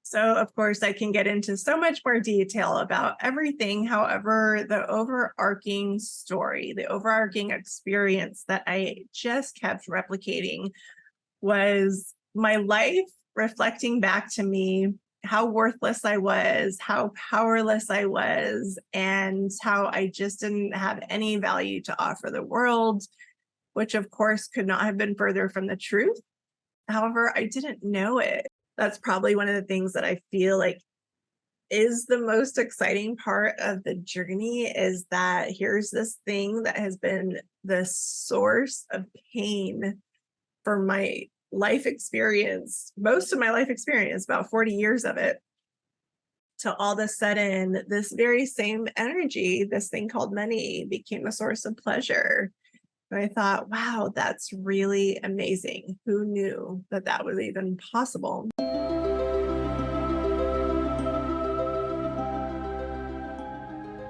So, of course, I can get into so much more detail about everything. However, the overarching story, the overarching experience that I just kept replicating was my life reflecting back to me how worthless I was, how powerless I was, and how I just didn't have any value to offer the world, which, of course, could not have been further from the truth. However, I didn't know it. That's probably one of the things that I feel like is the most exciting part of the journey, is that here's this thing that has been the source of pain for my life experience, most of my life experience, about 40 years of it, to all of a sudden, this very same energy, this thing called money, became a source of pleasure. And I thought, wow, that's really amazing. Who knew that that was even possible?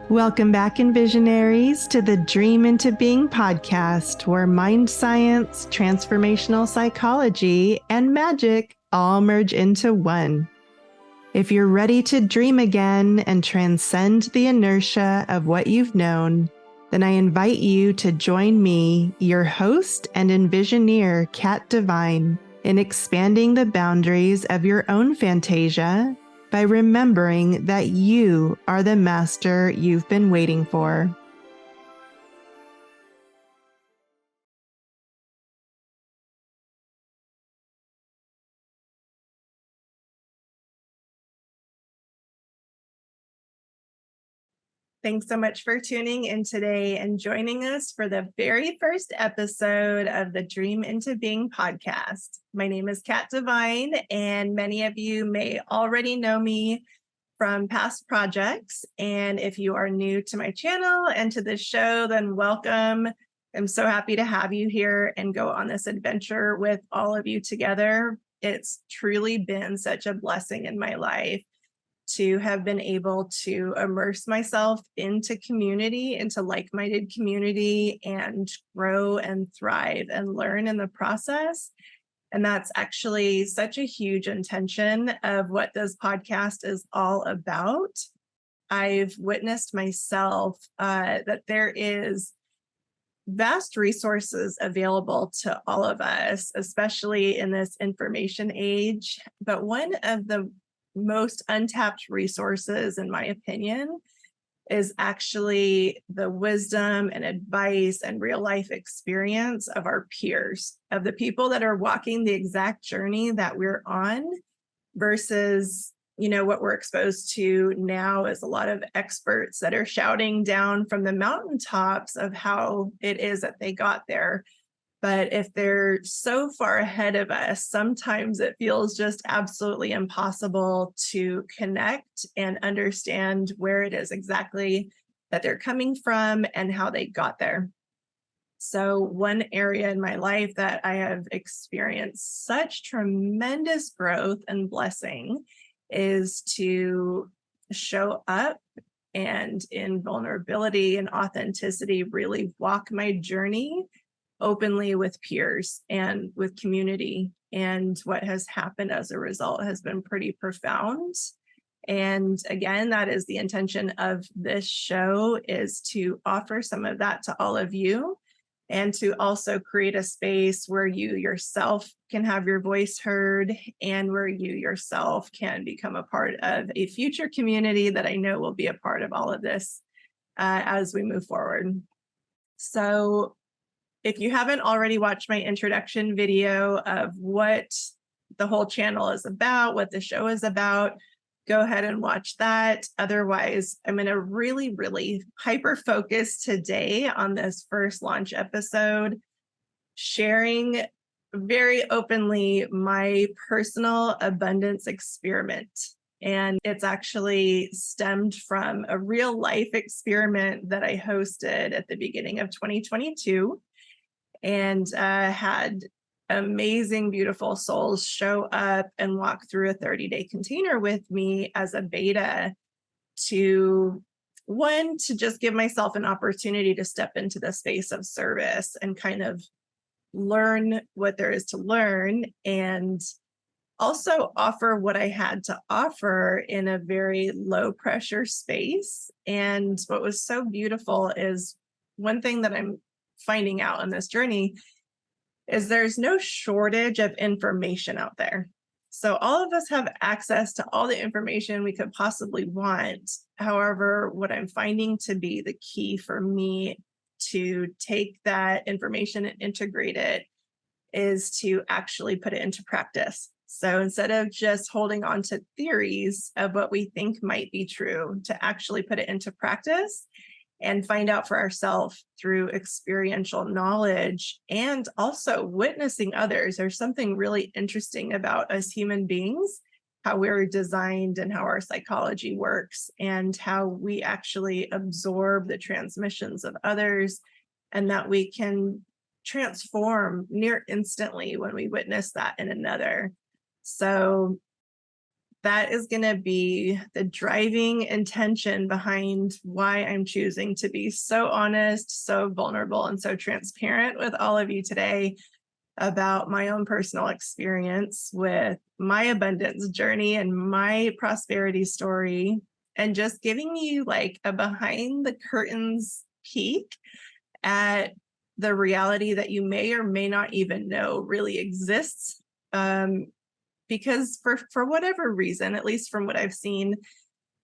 Welcome back, Envisionaries, to the Dream into Being podcast, where mind science, transformational psychology, and magic all merge into one. If you're ready to dream again and transcend the inertia of what you've known, then I invite you to join me, your host and Envisioneer, Kat Divine, in expanding the boundaries of your own Fantasia by remembering that you are the master you've been waiting for. Thanks so much for tuning in today and joining us for the very first episode of the Dream into Being podcast. My name is Kat Divine, and many of you may already know me from past projects. And if you are new to my channel and to this show, then welcome. I'm so happy to have you here and go on this adventure with all of you together. It's truly been such a blessing in my life to have been able to immerse myself into community, into like-minded community, and grow and thrive and learn in the process. And that's actually such a huge intention of what this podcast is all about. I've witnessed myself that there is vast resources available to all of us, especially in this information age. But one of the most untapped resources, in my opinion, is actually the wisdom and advice and real life experience of our peers, of the people that are walking the exact journey that we're on, versus, what we're exposed to now is a lot of experts that are shouting down from the mountaintops of how it is that they got there. But if they're so far ahead of us, sometimes it feels just absolutely impossible to connect and understand where it is exactly that they're coming from and how they got there. So one area in my life that I have experienced such tremendous growth and blessing is to show up and in vulnerability and authenticity, really walk my journey openly with peers and with community. And what has happened as a result has been pretty profound. And again, that is the intention of this show, is to offer some of that to all of you, and to also create a space where you yourself can have your voice heard, and where you yourself can become a part of a future community that I know will be a part of all of this as we move forward. So if you haven't already watched my introduction video of what the whole channel is about, what the show is about, go ahead and watch that. Otherwise, I'm going to really, really hyper focus today on this first launch episode, sharing very openly my personal abundance experiment. And it's actually stemmed from a real life experiment that I hosted at the beginning of 2022. And had amazing, beautiful souls show up and walk through a 30-day container with me as a beta to just give myself an opportunity to step into the space of service and kind of learn what there is to learn, and also offer what I had to offer in a very low pressure space. And what was so beautiful is one thing that I'm finding out on this journey is there's no shortage of information out there. So all of us have access to all the information we could possibly want. However, what I'm finding to be the key for me to take that information and integrate it is to actually put it into practice. So instead of just holding on to theories of what we think might be true, to actually put it into practice and find out for ourselves through experiential knowledge and also witnessing others. There's something really interesting about us human beings, how we're designed and how our psychology works, and how we actually absorb the transmissions of others, and that we can transform near instantly when we witness that in another. So that is going to be the driving intention behind why I'm choosing to be so honest, so vulnerable, and so transparent with all of you today about my own personal experience with my abundance journey and my prosperity story, and just giving you like a behind the curtains peek at the reality that you may or may not even know really exists. Because for whatever reason, at least from what I've seen,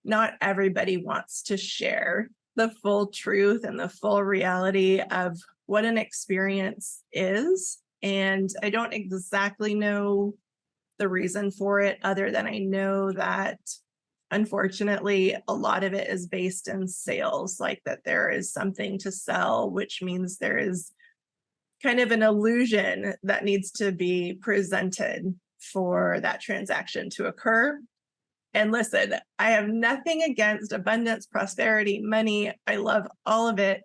not everybody wants to share the full truth and the full reality of what an experience is. And I don't exactly know the reason for it, other than I know that unfortunately, a lot of it is based in sales, like that there is something to sell, which means there is kind of an illusion that needs to be presented for that transaction to occur. And listen, I have nothing against abundance, prosperity, money. I love all of it.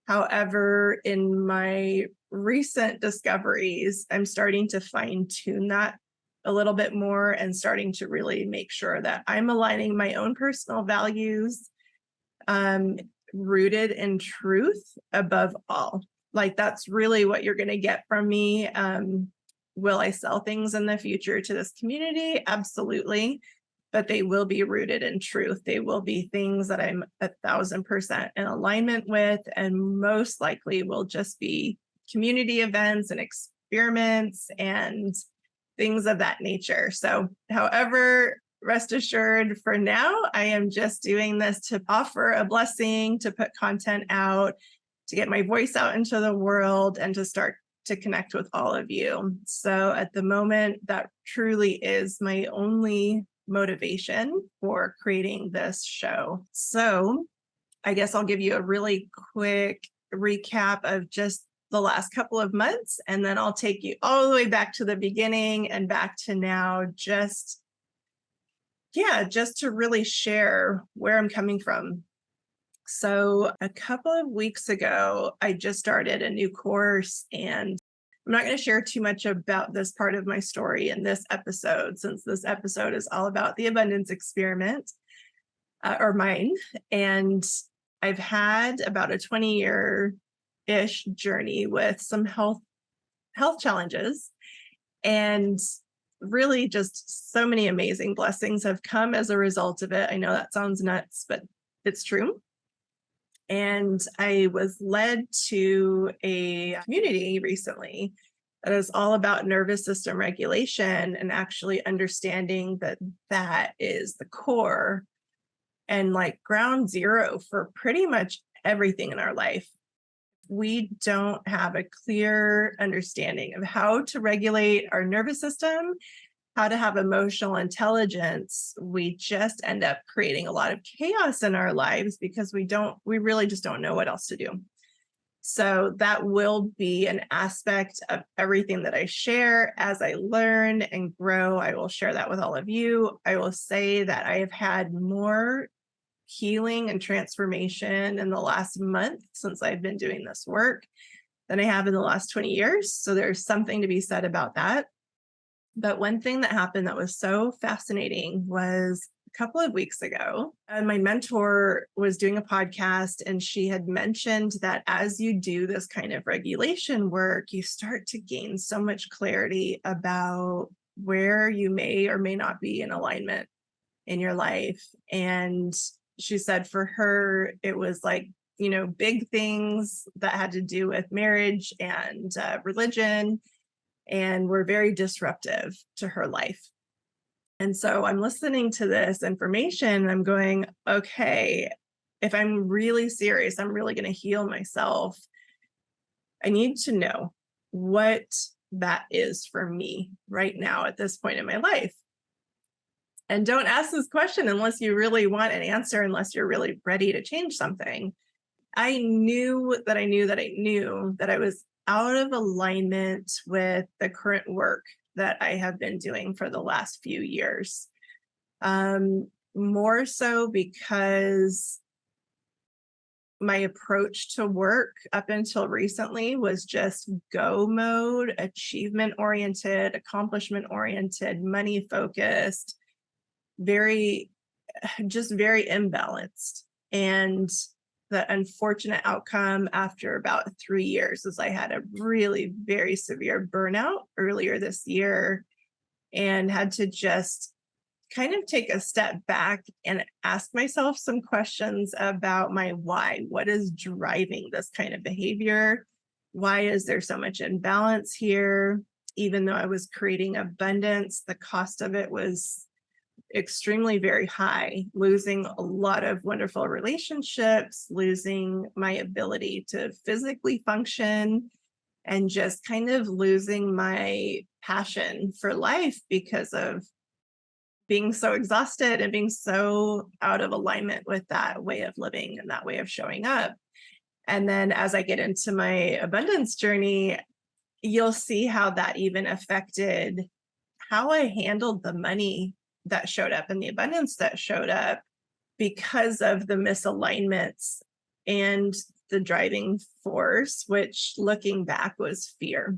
However, in my recent discoveries, I'm starting to fine tune that a little bit more and starting to really make sure that I'm aligning my own personal values, rooted in truth above all. Like that's really what you're going to get from me. Will I sell things in the future to this community? Absolutely. But they will be rooted in truth. They will be things that I'm 1,000% in alignment with, and most likely will just be community events and experiments and things of that nature. So, however, rest assured for now, I am just doing this to offer a blessing, to put content out, to get my voice out into the world, and to start to connect with all of you. So at the moment, that truly is my only motivation for creating this show. So I guess I'll give you a really quick recap of just the last couple of months, and then I'll take you all the way back to the beginning and back to now, just to really share where I'm coming from. So a couple of weeks ago, I just started a new course, and I'm not going to share too much about this part of my story in this episode, since this episode is all about the abundance experiment, or mine. And I've had about a 20-year-ish journey with some health challenges, and really just so many amazing blessings have come as a result of it. I know that sounds nuts, but it's true. And I was led to a community recently that is all about nervous system regulation, and actually understanding that that is the core and like ground zero for pretty much everything in our life. We don't have a clear understanding of how to regulate our nervous system, how to have emotional intelligence. We just end up creating a lot of chaos in our lives because we really just don't know what else to do. So that will be an aspect of everything that I share. As I learn and grow, I will share that with all of you. I will say that I have had more healing and transformation in the last month since I've been doing this work than I have in the last 20 years. So there's something to be said about that. But one thing that happened that was so fascinating was a couple of weeks ago, my mentor was doing a podcast, and she had mentioned that as you do this kind of regulation work, you start to gain so much clarity about where you may or may not be in alignment in your life. And she said for her, it was like, big things that had to do with marriage and religion, and were very disruptive to her life. And so I'm listening to this information and I'm going, okay, if I'm really serious, I'm really going to heal myself, I need to know what that is for me right now at this point in my life. And don't ask this question unless you really want an answer, unless you're really ready to change something. I knew that I knew that I knew that I was out of alignment with the current work that I have been doing for the last few years. More so because my approach to work up until recently was just go mode, achievement oriented, accomplishment oriented, money focused, very imbalanced. And the unfortunate outcome after about 3 years is I had a really very severe burnout earlier this year and had to just kind of take a step back and ask myself some questions about my why. What is driving this kind of behavior? Why is there so much imbalance here? Even though I was creating abundance, the cost of it was extremely very high, losing a lot of wonderful relationships, losing my ability to physically function, and just kind of losing my passion for life because of being so exhausted and being so out of alignment with that way of living and that way of showing up. And then as I get into my abundance journey, you'll see how that even affected how I handled the money that showed up and the abundance that showed up because of the misalignments and the driving force, which looking back was fear.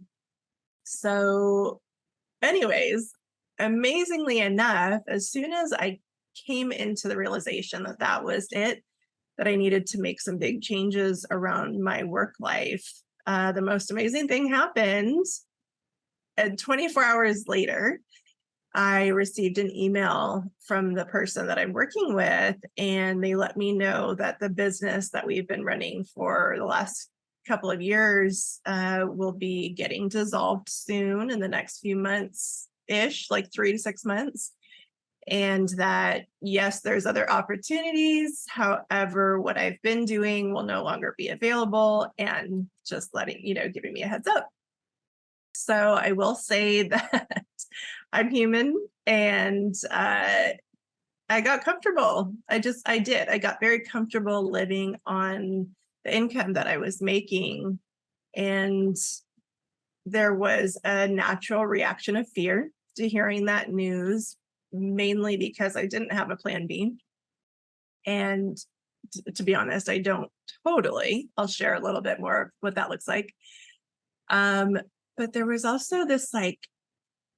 So, anyways, amazingly enough, as soon as I came into the realization that that was it, that I needed to make some big changes around my work life, the most amazing thing happened. And 24 hours later, I received an email from the person that I'm working with, and they let me know that the business that we've been running for the last couple of years will be getting dissolved soon in the next few months-ish, like 3 to 6 months. And that, yes, there's other opportunities. However, what I've been doing will no longer be available, and just giving me a heads up. So I will say that I'm human, and I got comfortable. I did. I got very comfortable living on the income that I was making. And there was a natural reaction of fear to hearing that news, mainly because I didn't have a plan B. And to be honest, I don't totally. I'll share a little bit more of what that looks like. But there was also this like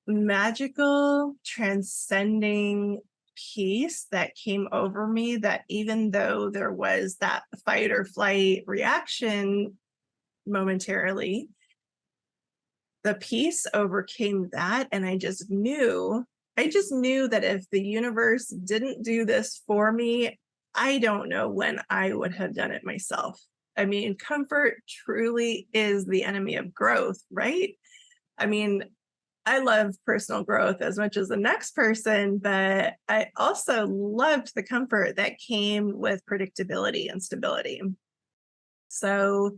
magical transcending peace that came over me, that even though there was that fight or flight reaction momentarily, the peace overcame that. And I just knew that if the universe didn't do this for me, I don't know when I would have done it myself. I mean, comfort truly is the enemy of growth, right? I mean, I love personal growth as much as the next person, but I also loved the comfort that came with predictability and stability. So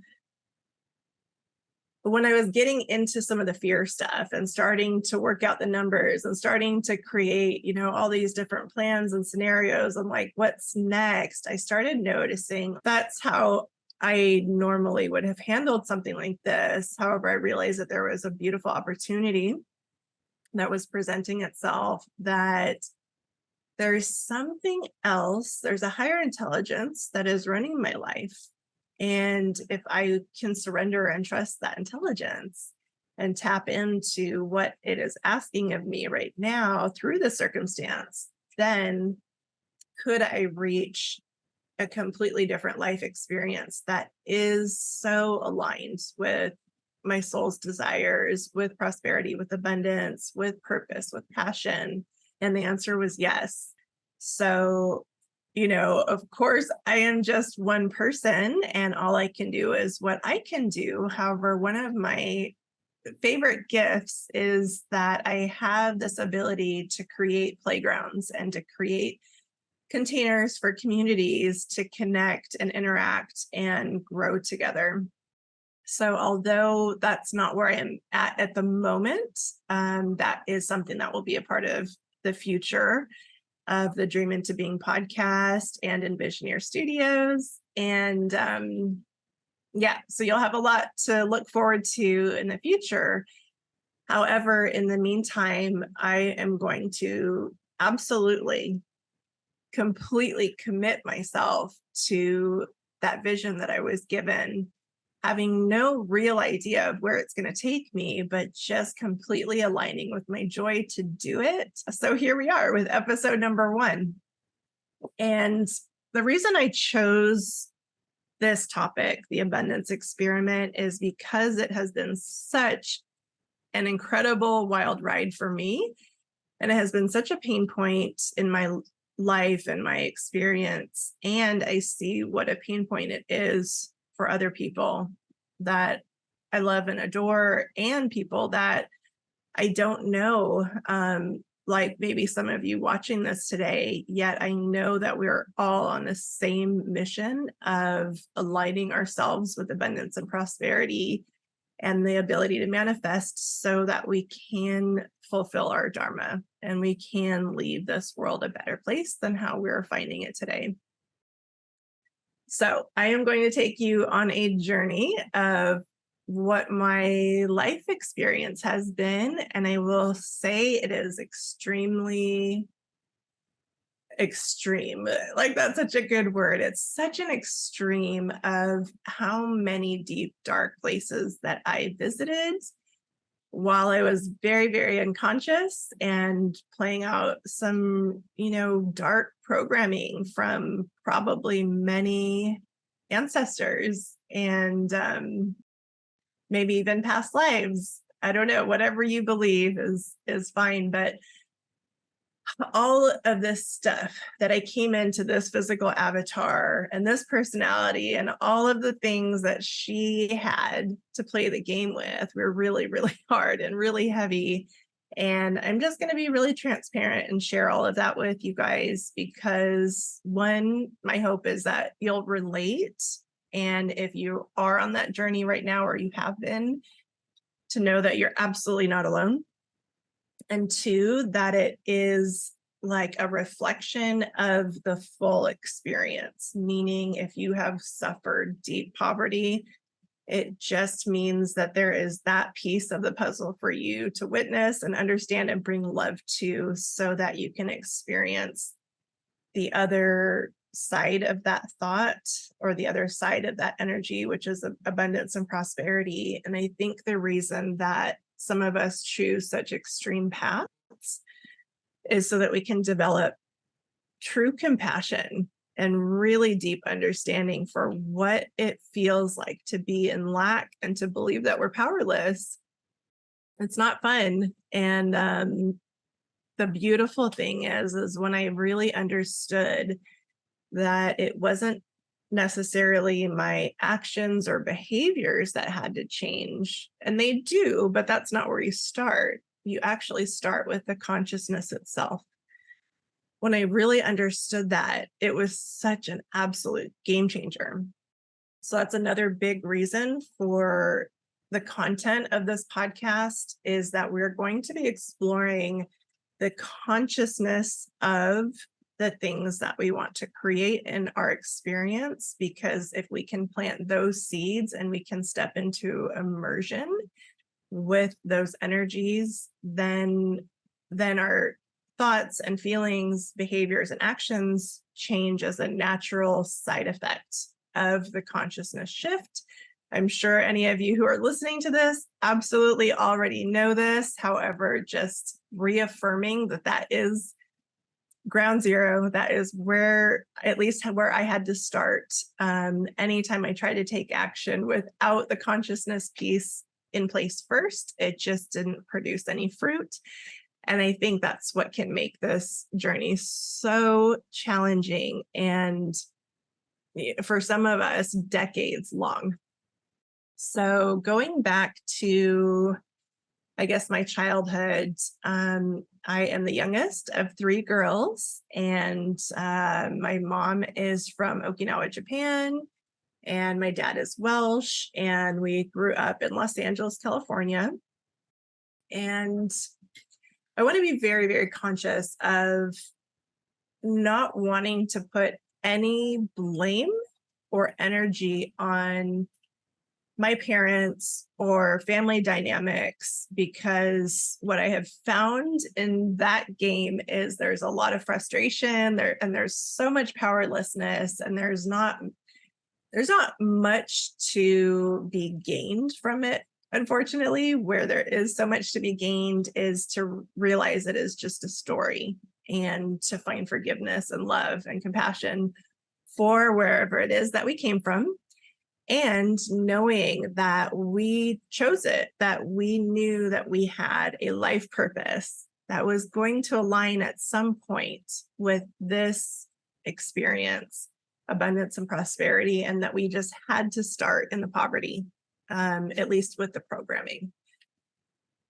when I was getting into some of the fear stuff and starting to work out the numbers and starting to create, all these different plans and scenarios and like, what's next, I started noticing that's how I normally would have handled something like this. However, I realized that there was a beautiful opportunity that was presenting itself, that there's something else, there's a higher intelligence that is running my life. And if I can surrender and trust that intelligence and tap into what it is asking of me right now through the circumstance, then could I reach a completely different life experience that is so aligned with my soul's desires, with prosperity, with abundance, with purpose, with passion? And the answer was yes. So, of course, I am just one person and all I can do is what I can do. However, one of my favorite gifts is that I have this ability to create playgrounds and to create containers for communities to connect and interact and grow together. So although that's not where I am at the moment, that is something that will be a part of the future of the Dream Into Being podcast and Envisioneer Studios. And so you'll have a lot to look forward to in the future. However, in the meantime, I am going to absolutely, completely commit myself to that vision that I was given, having no real idea of where it's going to take me, but just completely aligning with my joy to do it. So here we are with episode number 1. And the reason I chose this topic, the abundance experiment, is because it has been such an incredible wild ride for me. And it has been such a pain point in my life and my experience. And I see what a pain point it is for other people that I love and adore, and people that I don't know, like maybe some of you watching this today, yet I know that we're all on the same mission of aligning ourselves with abundance and prosperity and the ability to manifest so that we can fulfill our dharma and we can leave this world a better place than how we're finding it today. So I am going to take you on a journey of what my life experience has been. And I will say it is extremely extreme. Like, that's such a good word. It's such an extreme of how many deep, dark places that I visited while I was very, very unconscious and playing out some, dark programming from probably many ancestors and maybe even past lives. I don't know, whatever you believe is fine. But all of this stuff that I came into this physical avatar and this personality and all of the things that she had to play the game with were really, really hard and really heavy. And I'm just going to be really transparent and share all of that with you guys because, one, my hope is that you'll relate. And if you are on that journey right now, or you have been, to know that you're absolutely not alone. And 2, that it is like a reflection of the full experience, meaning if you have suffered deep poverty, it just means that there is that piece of the puzzle for you to witness and understand and bring love to, so that you can experience the other side of that thought, or the other side of that energy, which is abundance and prosperity. And I think the reason that some of us choose such extreme paths is so that we can develop true compassion and really deep understanding for what it feels like to be in lack and to believe that we're powerless. It's not fun. And the beautiful thing is when I really understood that it wasn't necessarily my actions or behaviors that had to change. And they do, but that's not where you start. You actually start with the consciousness itself. When I really understood that, it was such an absolute game changer. So that's another big reason for the content of this podcast, is that we're going to be exploring the consciousness of the things that we want to create in our experience. Because if we can plant those seeds and we can step into immersion with those energies, then our thoughts and feelings, behaviors, and actions change as a natural side effect of the consciousness shift. I'm sure any of you who are listening to this absolutely already know this. However, just reaffirming that is ground zero. That is where, at least where I had to start. Anytime I try to take action without the consciousness piece in place first. It just didn't produce any fruit. And I think that's what can make this journey so challenging and, for some of us, decades long. So going back to, I guess, my childhood, I am the youngest of three girls, and my mom is from Okinawa, Japan, and my dad is Welsh, and we grew up in Los Angeles, California. And I want to be very, very conscious of not wanting to put any blame or energy on my parents or family dynamics, because what I have found in that game is there's a lot of frustration there, and there's so much powerlessness, and there's not much to be gained from it. Unfortunately, where there is so much to be gained is to realize it is just a story, and to find forgiveness and love and compassion for wherever it is that we came from, and knowing that we chose it, that we knew that we had a life purpose that was going to align at some point with this experience, abundance and prosperity, and that we just had to start in the poverty, at least with the programming.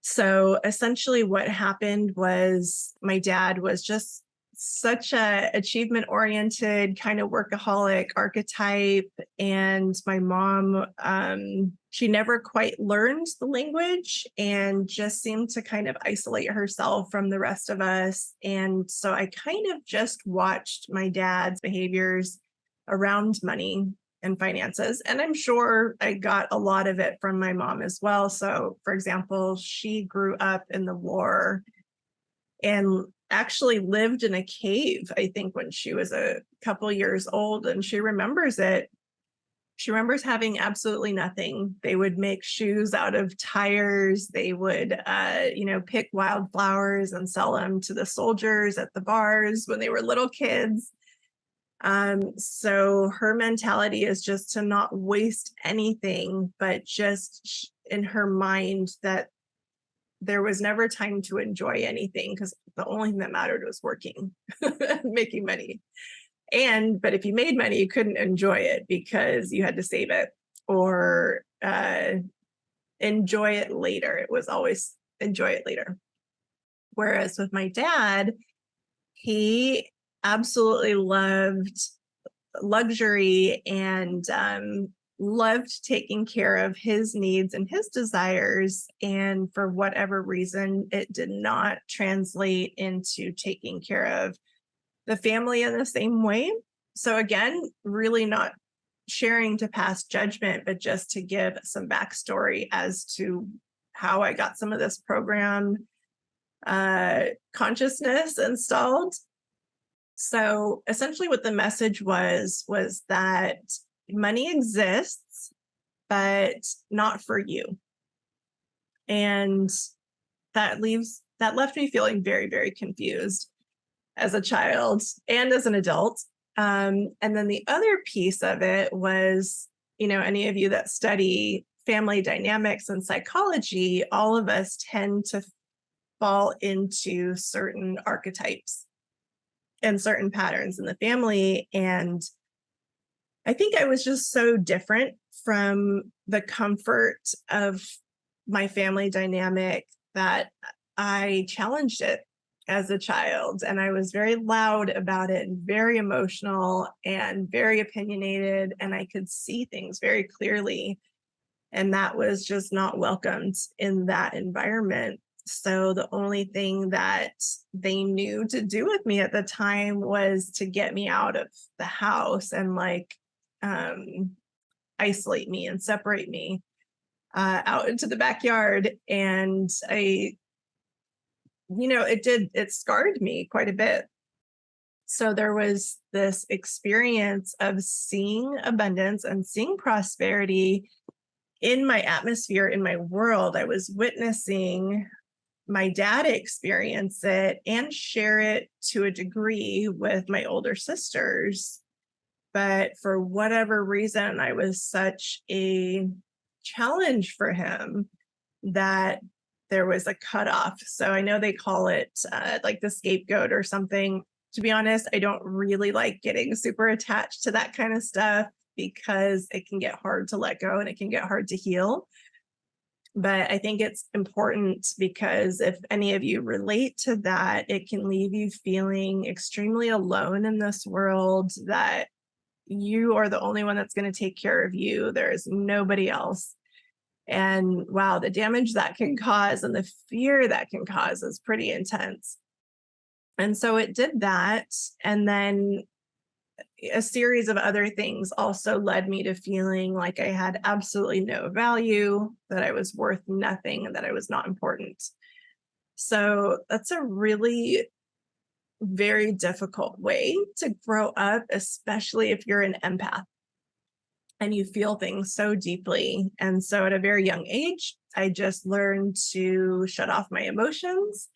So essentially what happened was my dad was just such a achievement-oriented kind of workaholic archetype, and my mom, she never quite learned the language and just seemed to kind of isolate herself from the rest of us. And so I kind of just watched my dad's behaviors around money and finances, and I'm sure I got a lot of it from my mom as well. So, for example, she grew up in the war and actually lived in a cave, I think, when she was a couple years old, and she remembers it. She remembers having absolutely nothing. They would make shoes out of tires. They would, pick wildflowers and sell them to the soldiers at the bars when they were little kids. So her mentality is just to not waste anything, but just in her mind that there was never time to enjoy anything, because the only thing that mattered was working, making money. But if you made money, you couldn't enjoy it because you had to save it or enjoy it later. It was always enjoy it later. Whereas with my dad, he absolutely loved luxury and loved taking care of his needs and his desires. And for whatever reason, it did not translate into taking care of the family in the same way. So again, really not sharing to pass judgment, but just to give some backstory as to how I got some of this program consciousness installed. So essentially what the message was that money exists, but not for you. And that left me feeling very, very confused as a child and as an adult. And then the other piece of it was, any of you that study family dynamics and psychology, all of us tend to fall into certain archetypes and certain patterns in the family. And I think I was just so different from the comfort of my family dynamic that I challenged it as a child. And I was very loud about it and very emotional and very opinionated. And I could see things very clearly. And that was just not welcomed in that environment. So the only thing that they knew to do with me at the time was to get me out of the house and isolate me and separate me out into the backyard. And it scarred me quite a bit. So there was this experience of seeing abundance and seeing prosperity in my atmosphere, in my world. I was witnessing my dad experience it and share it to a degree with my older sisters. But for whatever reason, I was such a challenge for him that there was a cutoff. So I know they call it like the scapegoat or something. To be honest, I don't really like getting super attached to that kind of stuff because it can get hard to let go and it can get hard to heal. But I think it's important because if any of you relate to that, it can leave you feeling extremely alone in this world, that you are the only one that's going to take care of you. There's nobody else. And wow, the damage that can cause and the fear that can cause is pretty intense. And so it did that. And then a series of other things also led me to feeling like I had absolutely no value, that I was worth nothing, and that I was not important. So that's a really very difficult way to grow up, especially if you're an empath and you feel things so deeply. And so at a very young age, I just learned to shut off my emotions,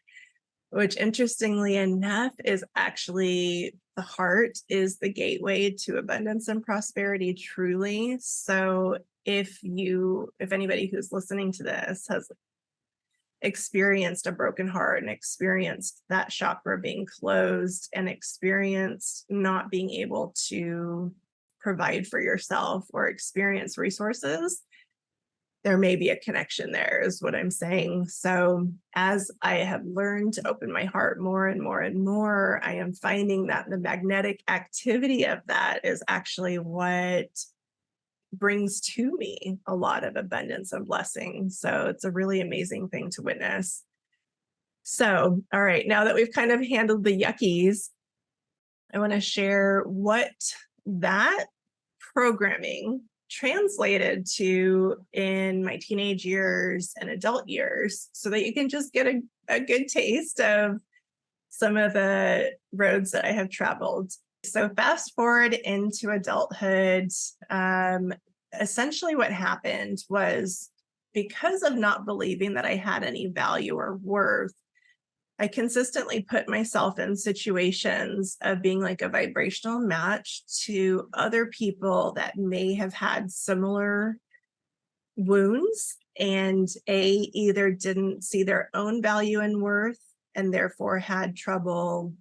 which interestingly enough is actually the heart is the gateway to abundance and prosperity truly. So if anybody who's listening to this has experienced a broken heart and experienced that chakra being closed and experienced not being able to provide for yourself or experience resources, there may be a connection there, is what I'm saying. So as I have learned to open my heart more and more and more, I am finding that the magnetic activity of that is actually what brings to me a lot of abundance and blessing. So it's a really amazing thing to witness. So, all right, now that we've kind of handled the yuckies, I want to share what that programming translated to in my teenage years and adult years, so that you can just get a good taste of some of the roads that I have traveled. So fast forward into adulthood, essentially what happened was, because of not believing that I had any value or worth, I consistently put myself in situations of being like a vibrational match to other people that may have had similar wounds and either didn't see their own value and worth and therefore had trouble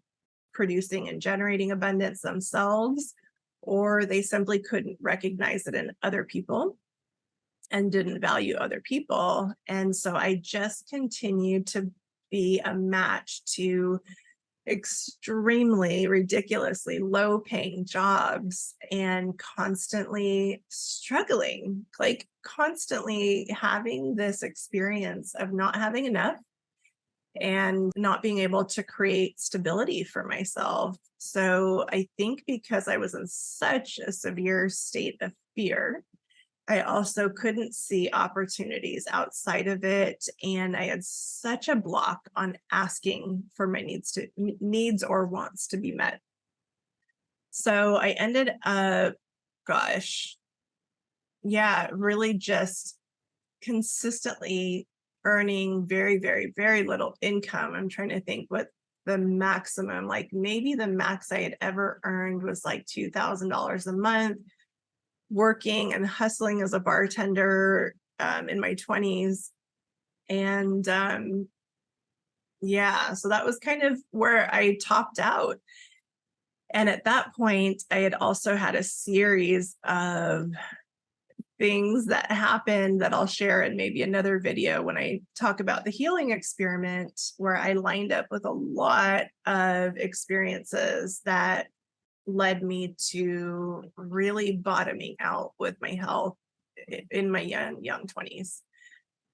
producing and generating abundance themselves, or they simply couldn't recognize it in other people and didn't value other people. And so I just continued to be a match to extremely ridiculously low paying jobs and constantly struggling, like constantly having this experience of not having enough and not being able to create stability for myself. So I think because I was in such a severe state of fear, I also couldn't see opportunities outside of it. And I had such a block on asking for my needs or wants to be met. So I ended up, really just consistently earning very, very, very little income. I'm trying to think what the maximum, like maybe the max I had ever earned was like $2,000 a month, working and hustling as a bartender in my 20s. And so that was kind of where I topped out. And at that point, I had also had a series of things that happened that I'll share in maybe another video when I talk about the healing experiment, where I lined up with a lot of experiences that led me to really bottoming out with my health in my young 20s.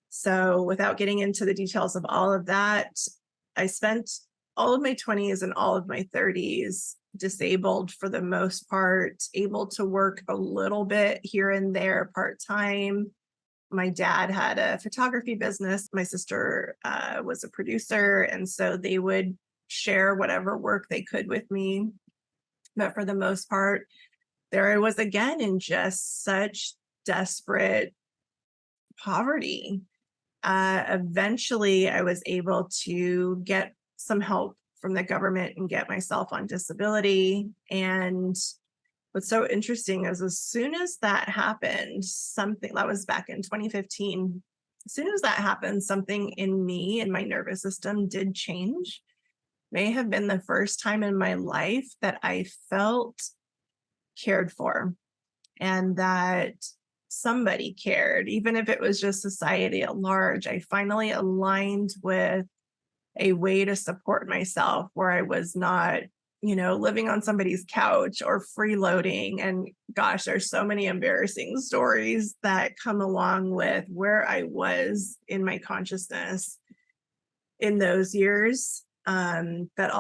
So without getting into the details of all of that, I spent all of my 20s and all of my 30s disabled for the most part, able to work a little bit here and there part-time. My dad had a photography business. My sister was a producer, and so they would share whatever work they could with me. But for the most part, there I was again in just such desperate poverty. Eventually, I was able to get some help from the government and get myself on disability. And what's so interesting is as soon as that happened, something that was back in 2015, as soon as that happened, something in me and my nervous system did change. May have been the first time in my life that I felt cared for and that somebody cared, even if it was just society at large. I finally aligned with a way to support myself where I was not, living on somebody's couch or freeloading. And gosh, there's so many embarrassing stories that come along with where I was in my consciousness in those years, that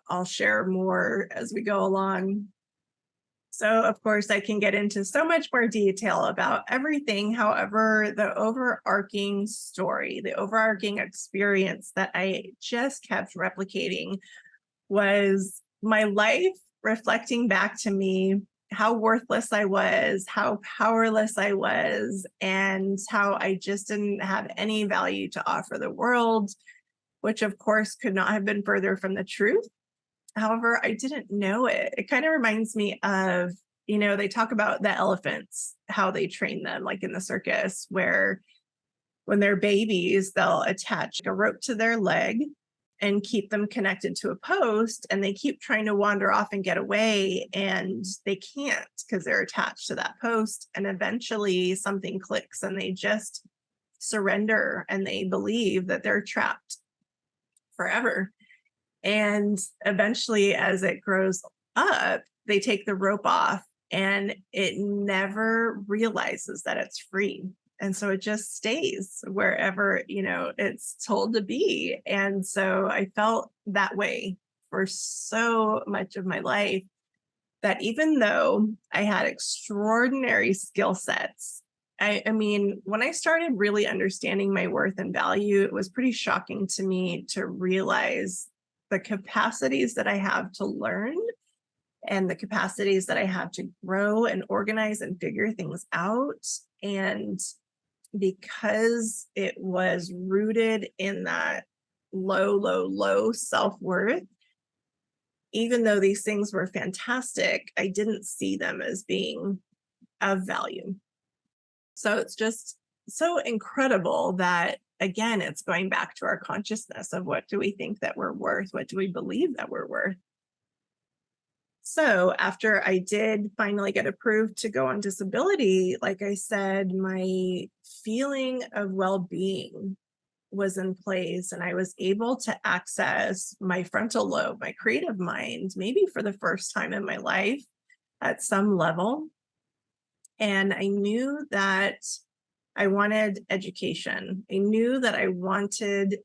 I'll share more as we go along. So, of course, I can get into so much more detail about everything. However, the overarching story, the overarching experience that I just kept replicating was my life reflecting back to me how worthless I was, how powerless I was, and how I just didn't have any value to offer the world, which, of course, could not have been further from the truth. However, I didn't know it. It kind of reminds me of, they talk about the elephants, how they train them, like in the circus, where when they're babies, they'll attach a rope to their leg and keep them connected to a post. And they keep trying to wander off and get away. And they can't because they're attached to that post. And eventually something clicks and they just surrender and they believe that they're trapped forever. And eventually, as it grows up, they take the rope off and it never realizes that it's free. And so it just stays wherever, it's told to be. And so I felt that way for so much of my life that even though I had extraordinary skill sets, I mean, when I started really understanding my worth and value, it was pretty shocking to me to realize the capacities that I have to learn and the capacities that I have to grow and organize and figure things out. And because it was rooted in that low self-worth, even though these things were fantastic, I didn't see them as being of value. So it's just so incredible that, again, it's going back to our consciousness of what do we think that we're worth? What do we believe that we're worth? So after I did finally get approved to go on disability, like I said, my feeling of well-being was in place and I was able to access my frontal lobe, my creative mind, maybe for the first time in my life at some level. And I knew that I wanted education. I knew that I wanted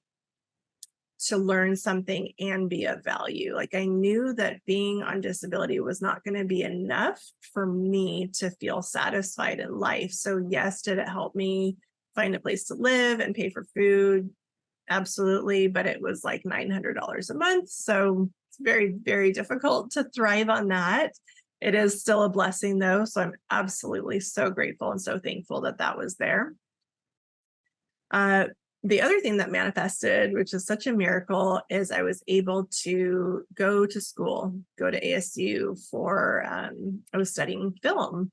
to learn something and be of value. Like I knew that being on disability was not going to be enough for me to feel satisfied in life. So yes, did it help me find a place to live and pay for food? Absolutely. But it was like $900 a month. So it's very, very difficult to thrive on that. It is still a blessing though. So I'm absolutely so grateful and so thankful that that was there. The other thing that manifested, which is such a miracle, is I was able to go to school, go to ASU for, I was studying film.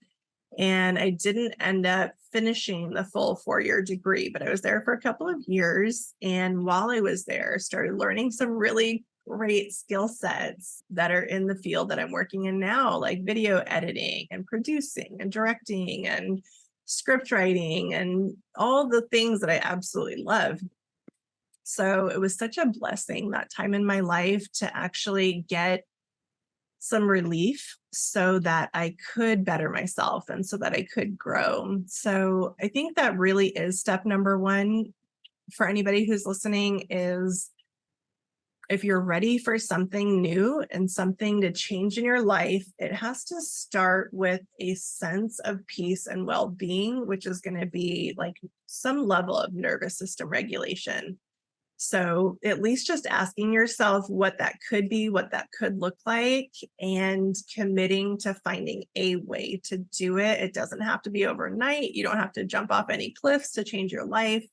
And I didn't end up finishing the full 4-year degree, but I was there for a couple of years. And while I was there, I started learning some really great skill sets that are in the field that I'm working in now, like video editing and producing and directing and script writing and all the things that I absolutely love. So it was such a blessing that time in my life to actually get some relief so that I could better myself and so that I could grow. So I think that really is step number one for anybody who's listening is if you're ready for something new and something to change in your life, it has to start with a sense of peace and well-being, which is going to be like some level of nervous system regulation. So at least just asking yourself what that could be, what that could look like, and committing to finding a way to do it. It doesn't have to be overnight. You don't have to jump off any cliffs to change your life.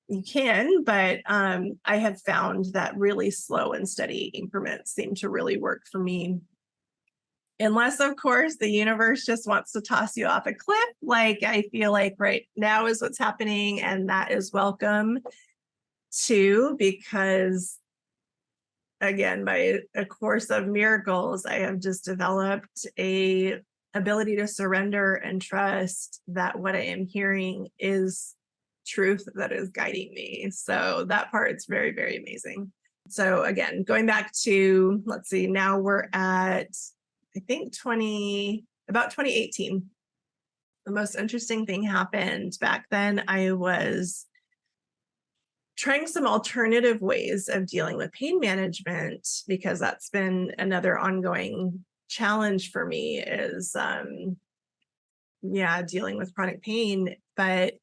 You can, but I have found that really slow and steady increments seem to really work for me. Unless, of course, the universe just wants to toss you off a cliff. Like I feel like right now is what's happening, and that is welcome too, because again, by a course of miracles, I have just developed a ability to surrender and trust that what I am hearing is truth that is guiding me. So that part's very, very amazing. So again, going back to, let's see, now we're at, I think about 2018. The most interesting thing happened back then. I was trying some alternative ways of dealing with pain management, because that's been another ongoing challenge for me is dealing with chronic pain. But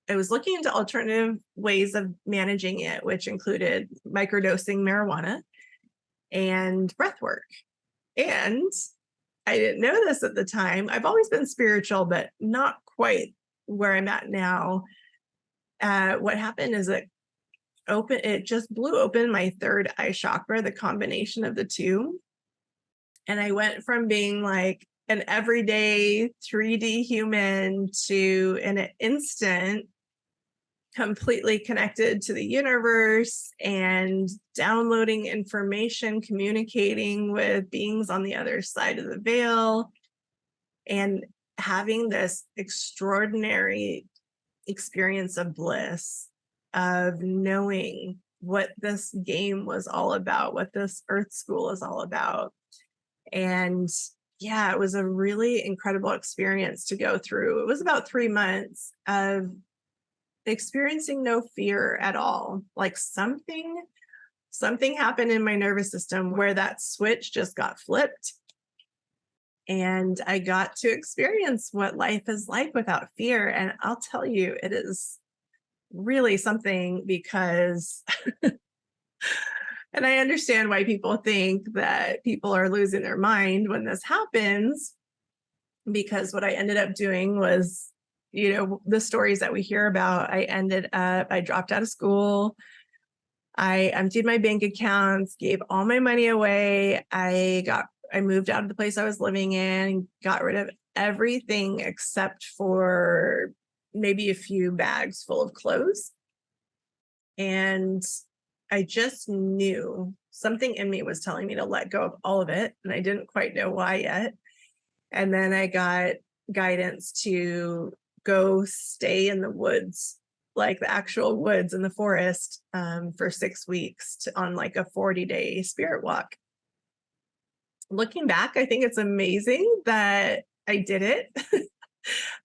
I was looking into alternative ways of managing it, which included microdosing marijuana and breath work. And I didn't know this at the time. I've always been spiritual, but not quite where I'm at now. What happened is it just blew open my third eye chakra, the combination of the two. And I went from being like an everyday 3D human to, in an instant, completely connected to the universe and downloading information, communicating with beings on the other side of the veil, and having this extraordinary experience of bliss, of knowing what this game was all about, what this earth school is all about. And yeah, it was a really incredible experience to go through. It was about 3 months of experiencing no fear at all. Like something happened in my nervous system where that switch just got flipped. And I got to experience what life is like without fear. And I'll tell you, it is really something, because and I understand why people think that people are losing their mind when this happens, because what I ended up doing was, the stories that we hear about, I dropped out of school. I emptied my bank accounts, gave all my money away. I moved out of the place I was living in, got rid of everything except for maybe a few bags full of clothes. And I just knew something in me was telling me to let go of all of it. And I didn't quite know why yet. And then I got guidance to go stay in the woods, like the actual woods in the forest, for 6 weeks on like a 40-day spirit walk. Looking back, I think it's amazing that I did it.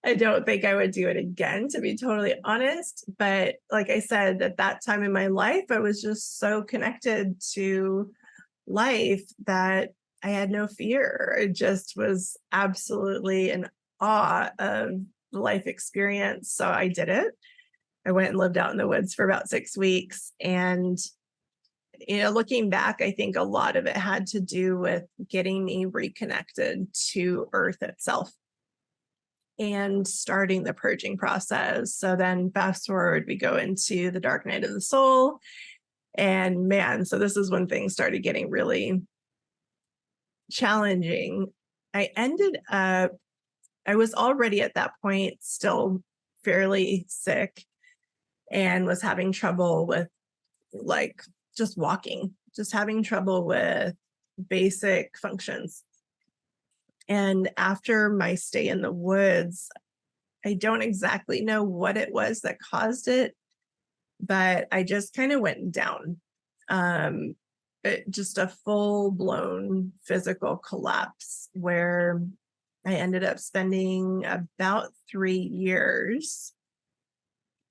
I don't think I would do it again, to be totally honest. But like I said, at that time in my life, I was just so connected to life that I had no fear. I just was absolutely in awe of the life experience. So I did it. I went and lived out in the woods for about 6 weeks. And, looking back, I think a lot of it had to do with getting me reconnected to Earth itself and starting the purging process. So then fast forward, we go into the dark night of the soul. And man, so this is when things started getting really challenging. I was already at that point still fairly sick and was having trouble with like just walking, just having trouble with basic functions. And after my stay in the woods, I don't exactly know what it was that caused it, but I just kind of went down. Just a full-blown physical collapse where I ended up spending about 3 years.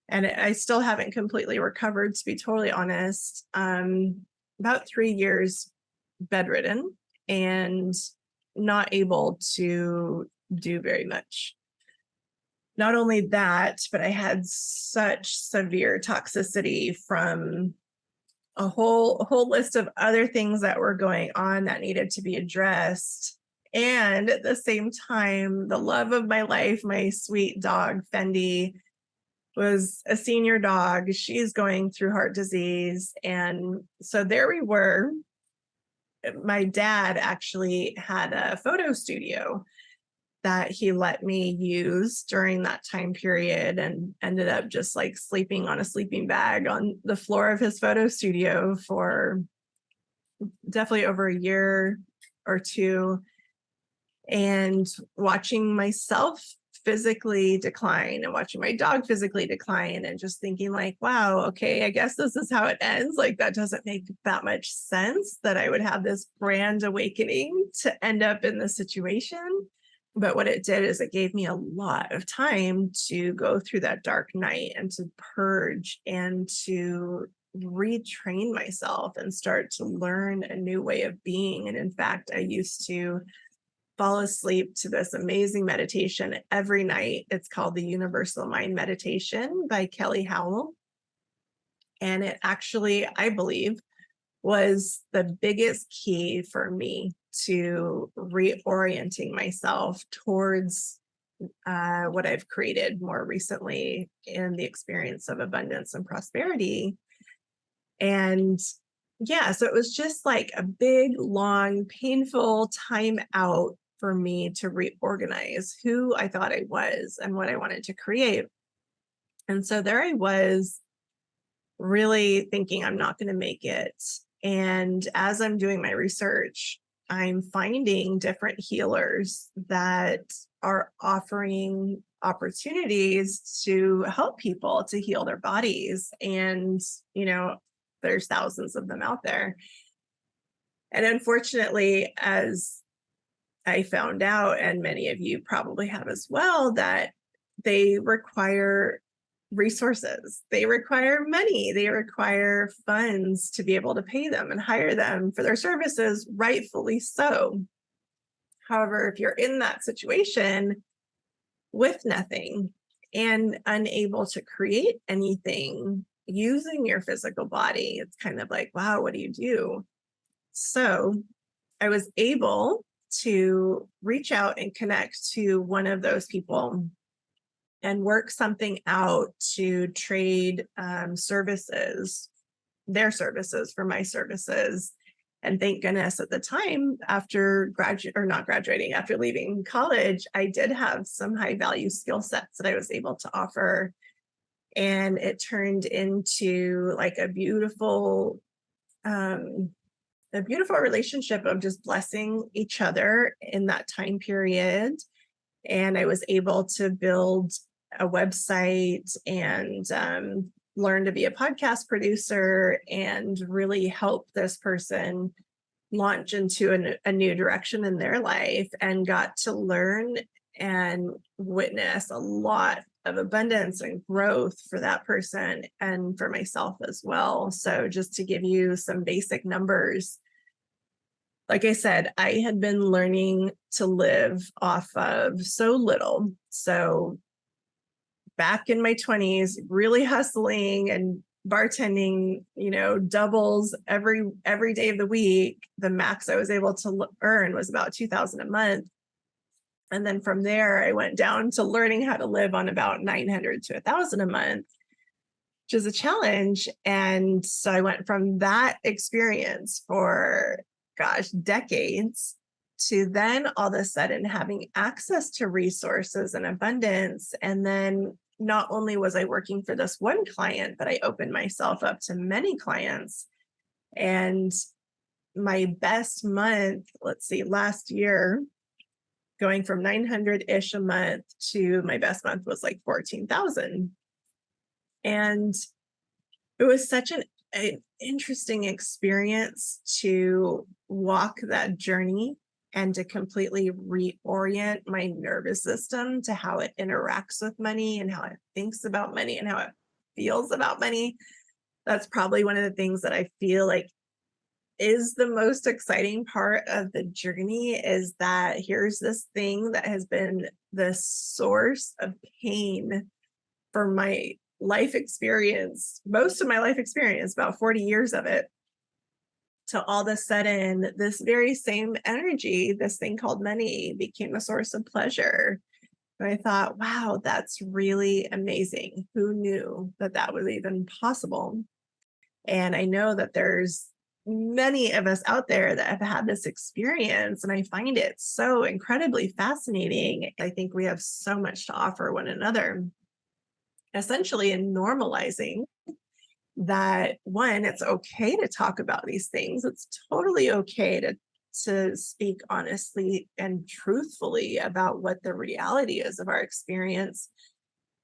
And I still haven't completely recovered, to be totally honest. About 3 years bedridden and not able to do very much. Not only that, but I had such severe toxicity from a whole list of other things that were going on that needed to be addressed. And at the same time, the love of my life, my sweet dog, Fendi, was a senior dog. She's going through heart disease. And so there we were, my dad actually had a photo studio that he let me use during that time period, and ended up just like sleeping on a sleeping bag on the floor of his photo studio for definitely over a year or two, and watching myself physically decline and watching my dog physically decline, and just thinking like, wow, okay, I guess this is how it ends. Like, that doesn't make that much sense that I would have this brand awakening to end up in this situation. But what it did is it gave me a lot of time to go through that dark night and to purge and to retrain myself and start to learn a new way of being. And in fact, I used to fall asleep to this amazing meditation every night. It's called the Universal Mind Meditation by Kelly Howell. And it actually, I believe, was the biggest key for me to reorienting myself towards what I've created more recently in the experience of abundance and prosperity. And yeah, so it was just like a big, long, painful time out for me to reorganize who I thought I was and what I wanted to create. And so there I was, really thinking I'm not going to make it. And as I'm doing my research, I'm finding different healers that are offering opportunities to help people to heal their bodies. And, there's thousands of them out there. And unfortunately, as I found out, and many of you probably have as well, that they require resources. They require money. They require funds to be able to pay them and hire them for their services, rightfully so. However, if you're in that situation with nothing and unable to create anything using your physical body, it's kind of like, wow, what do you do? So I was able to reach out and connect to one of those people and work something out to trade services, their services for my services. And thank goodness at the time, after after leaving college, I did have some high value skill sets that I was able to offer. And it turned into like a beautiful relationship of just blessing each other in that time period. And I was able to build a website and learn to be a podcast producer and really help this person launch into a new direction in their life, and got to learn and witness a lot of abundance and growth for that person and for myself as well. So just to give you some basic numbers, like I said, I had been learning to live off of so little. So back in my 20s, really hustling and bartending, doubles every day of the week. The max I was able to earn was about $2,000 a month. And then from there, I went down to learning how to live on about $900 to $1,000 a month, which is a challenge. And so I went from that experience for, decades, to then all of a sudden having access to resources and abundance. And then not only was I working for this one client, but I opened myself up to many clients. And my best month, last year, going from 900-ish a month to my best month was like 14,000. And it was such an interesting experience to walk that journey and to completely reorient my nervous system to how it interacts with money and how it thinks about money and how it feels about money. That's probably one of the things that I feel like is the most exciting part of the journey, is that here's this thing that has been the source of pain for my life experience, most of my life experience, about 40 years of it, to all of a sudden, this very same energy, this thing called money, became a source of pleasure. And I thought, wow, that's really amazing. Who knew that that was even possible? And I know that there's many of us out there that have had this experience, and I find it so incredibly fascinating. I think we have so much to offer one another, essentially in normalizing that, one, it's okay to talk about these things. It's totally okay to speak honestly and truthfully about what the reality is of our experience,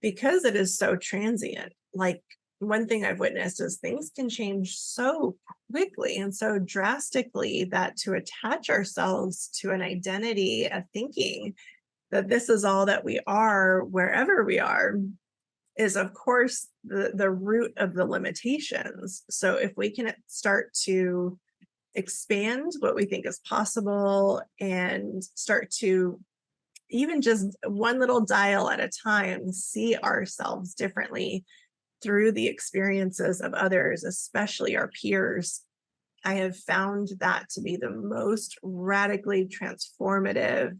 because it is so transient. Like, one thing I've witnessed is things can change so quickly and so drastically that to attach ourselves to an identity of thinking that this is all that we are wherever we are is, of course, the root of the limitations. So if we can start to expand what we think is possible and start to, even just one little dial at a time, see ourselves differently through the experiences of others, especially our peers, I have found that to be the most radically transformative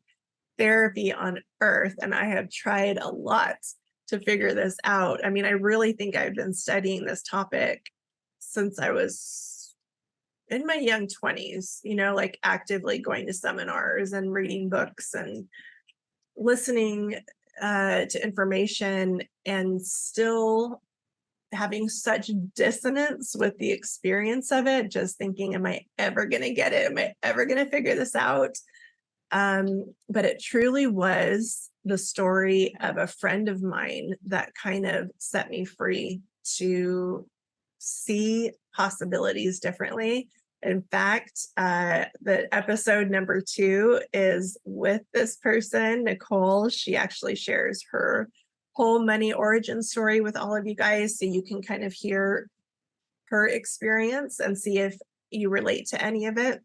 therapy on earth. And I have tried a lot to figure this out. I mean, I really think I've been studying this topic since I was in my young 20s, like actively going to seminars and reading books and listening to information, and still having such dissonance with the experience of it, just thinking, am I ever going to get it? Am I ever going to figure this out? But it truly was the story of a friend of mine that kind of set me free to see possibilities differently. In fact, the episode number 2 is with this person, Nicole. She actually shares her whole money origin story with all of you guys, so you can kind of hear her experience and see if you relate to any of it.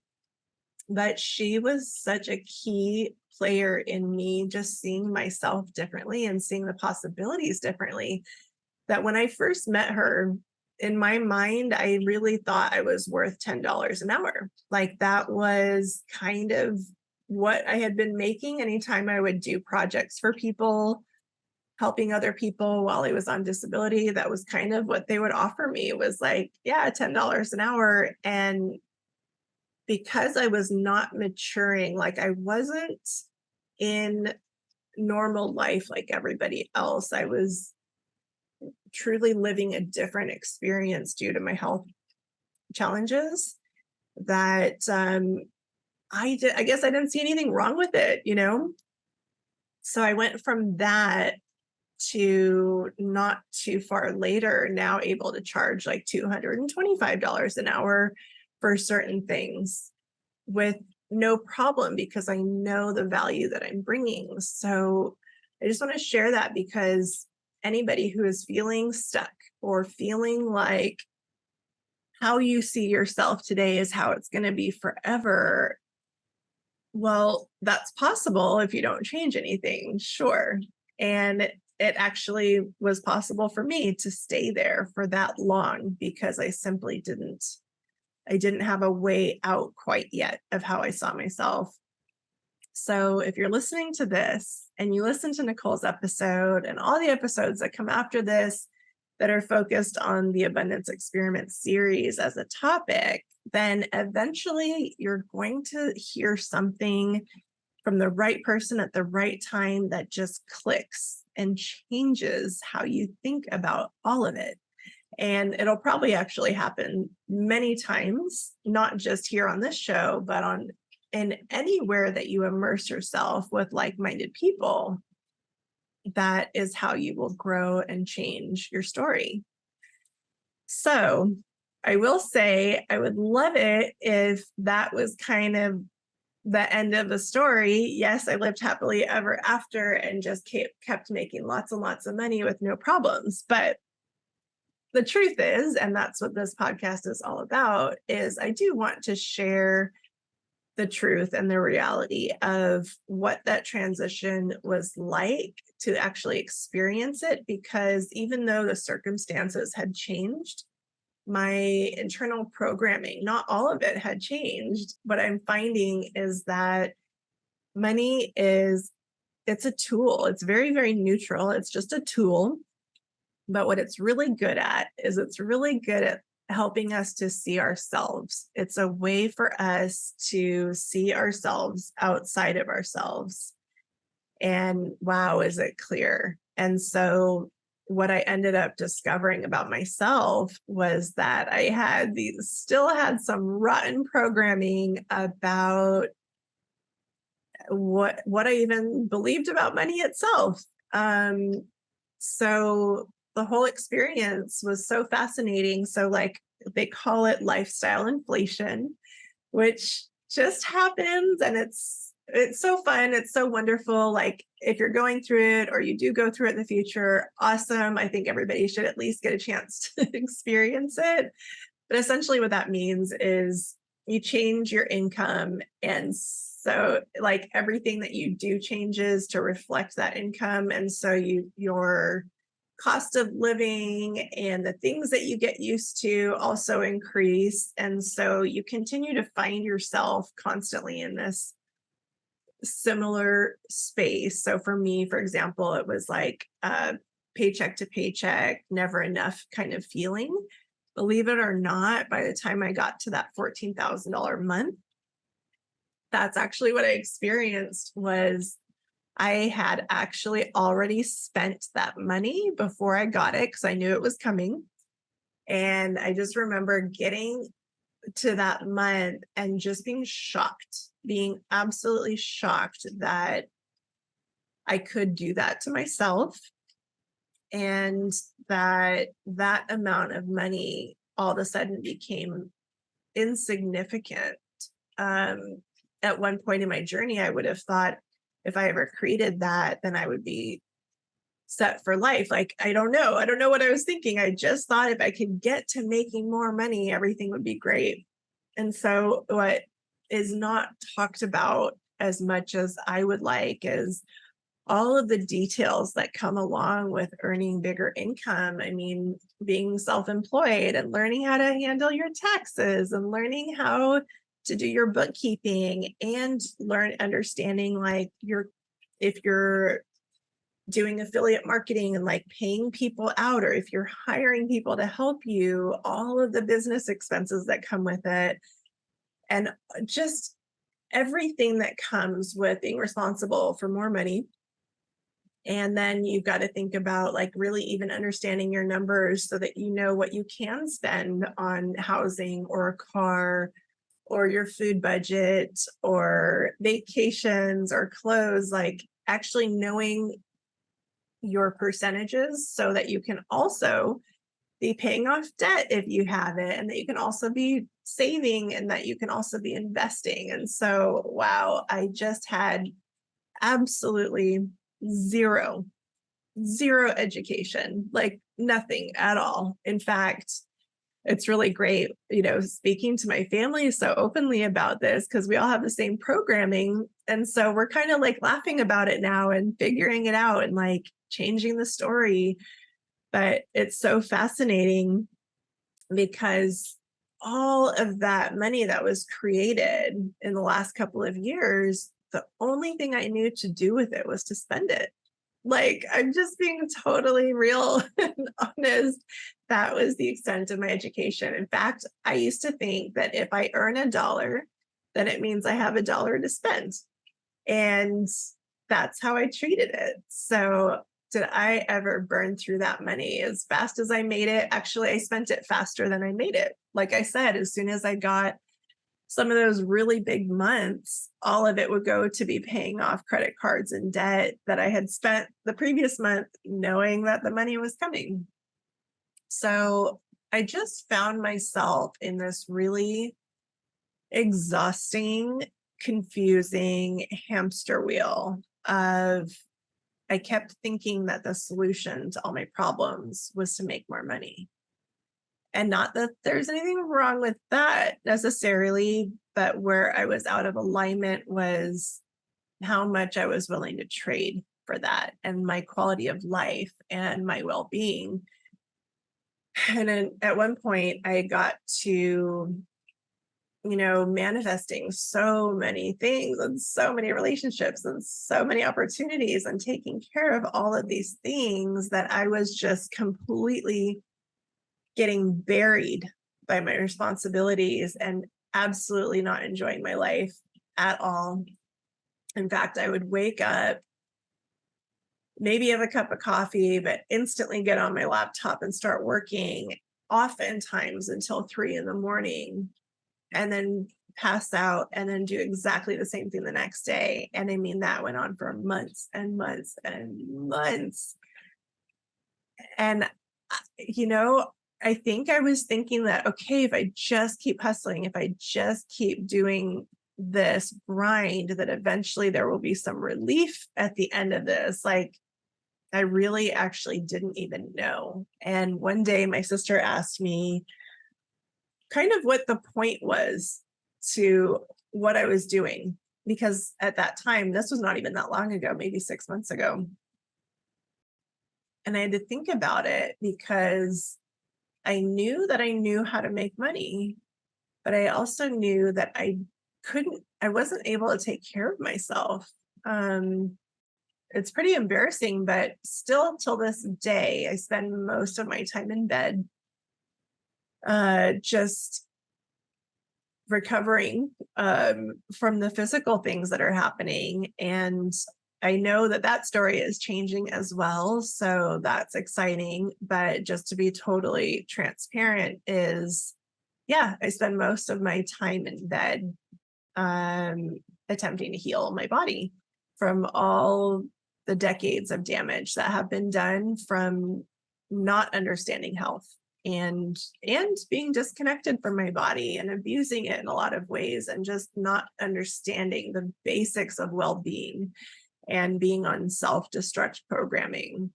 But she was such a key player in me just seeing myself differently and seeing the possibilities differently, that when I first met her, in my mind, I really thought I was worth $10 an hour. Like, that was kind of what I had been making anytime I would do projects for people, helping other people while I was on disability. That was kind of what they would offer me, was like, yeah, $10 an hour. And because I was not maturing, like I wasn't in normal life like everybody else, I was truly living a different experience due to my health challenges, that I guess I didn't see anything wrong with it, So I went from that to, not too far later, now able to charge like $225 an hour for certain things with no problem, because I know the value that I'm bringing. So I just want to share that, because anybody who is feeling stuck or feeling like how you see yourself today is how it's going to be forever, well, that's possible if you don't change anything, sure. And it actually was possible for me to stay there for that long, because I simply didn't have a way out quite yet of how I saw myself. So if you're listening to this and you listen to Nicole's episode and all the episodes that come after this that are focused on the abundance experiment series as a topic, then eventually you're going to hear something from the right person at the right time that just clicks and changes how you think about all of it. And it'll probably actually happen many times, not just here on this show, but in anywhere that you immerse yourself with like-minded people. That is how you will grow and change your story. So I will say, I would love it if that was kind of the end of the story. Yes, I lived happily ever after and just kept making lots and lots of money with no problems. But the truth is, and that's what this podcast is all about, is I do want to share the truth and the reality of what that transition was like, to actually experience it, because even though the circumstances had changed, my internal programming, not all of it had changed. What I'm finding is that money it's a tool. It's very, very neutral. It's just a tool. But what it's really good at is it's really good at helping us to see ourselves. It's a way for us to see ourselves outside of ourselves. And wow, is it clear? And so what I ended up discovering about myself was that I still had some rotten programming about what I even believed about money itself. So the whole experience was so fascinating. So like they call it lifestyle inflation, which just happens, and it's so fun. It's so wonderful. Like if you're going through it or you do go through it in the future, awesome. I think everybody should at least get a chance to experience it. But essentially what that means is you change your income. And so like everything that you do changes to reflect that income. And so your cost of living and the things that you get used to also increase. And so you continue to find yourself constantly in this similar space. So for me, for example, it was like paycheck to paycheck, never enough kind of feeling. Believe it or not, by the time I got to that $14,000 month, that's actually what I experienced. Was I had actually already spent that money before I got it because I knew it was coming. And I just remember getting to that month and just being absolutely shocked that I could do that to myself, and that amount of money all of a sudden became insignificant. At one point in my journey, I would have thought if I ever created that, then I would be set for life. Like, I don't know. I don't know what I was thinking. I just thought if I could get to making more money, everything would be great. And so what is not talked about as much as I would like is all of the details that come along with earning bigger income. I mean, being self-employed and learning how to handle your taxes and learning how to do your bookkeeping and understanding like if you're doing affiliate marketing and like paying people out, or if you're hiring people to help you, all of the business expenses that come with it, and just everything that comes with being responsible for more money. And then you've got to think about like really even understanding your numbers so that you know what you can spend on housing or a car or your food budget or vacations or clothes, like actually knowing your percentages so that you can also be paying off debt if you have it, and that you can also be saving, and that you can also be investing. And so, wow, I just had absolutely zero education, like nothing at all. In fact, it's really great, speaking to my family so openly about this because we all have the same programming. And so we're kind of like laughing about it now and figuring it out and like changing the story. But it's so fascinating because all of that money that was created in the last couple of years, the only thing I knew to do with it was to spend it. Like, I'm just being totally real and honest. That was the extent of my education. In fact, I used to think that if I earn $1, then it means I have $1 to spend. And that's how I treated it. So did I ever burn through that money as fast as I made it? Actually, I spent it faster than I made it. Like I said, as soon as I got some of those really big months, all of it would go to be paying off credit cards and debt that I had spent the previous month knowing that the money was coming. So I just found myself in this really exhausting, confusing hamster wheel of I kept thinking that the solution to all my problems was to make more money. And not that there's anything wrong with that necessarily, but where I was out of alignment was how much I was willing to trade for that and my quality of life and my well-being. And then at one point I got to, manifesting so many things and so many relationships and so many opportunities and taking care of all of these things that I was just completely getting buried by my responsibilities and absolutely not enjoying my life at all. In fact, I would wake up, maybe have a cup of coffee, but instantly get on my laptop and start working, oftentimes until 3 a.m, and then pass out and then do exactly the same thing the next day. And I mean, that went on for months and months and months. And, I think I was thinking that, okay, if I just keep hustling, if I just keep doing this grind, that eventually there will be some relief at the end of this. Like, I really actually didn't even know. And one day my sister asked me kind of what the point was to what I was doing. Because at that time, this was not even that long ago, maybe 6 months ago. And I had to think about it because I knew that I knew how to make money, but I also knew that I wasn't able to take care of myself. It's pretty embarrassing, but still till this day, I spend most of my time in bed, just recovering from the physical things that are happening. And I know that story is changing as well. So that's exciting. But just to be totally transparent is, yeah, I spend most of my time in bed attempting to heal my body from all the decades of damage that have been done from not understanding health and being disconnected from my body and abusing it in a lot of ways and just not understanding the basics of well-being and being on self-destruct programming.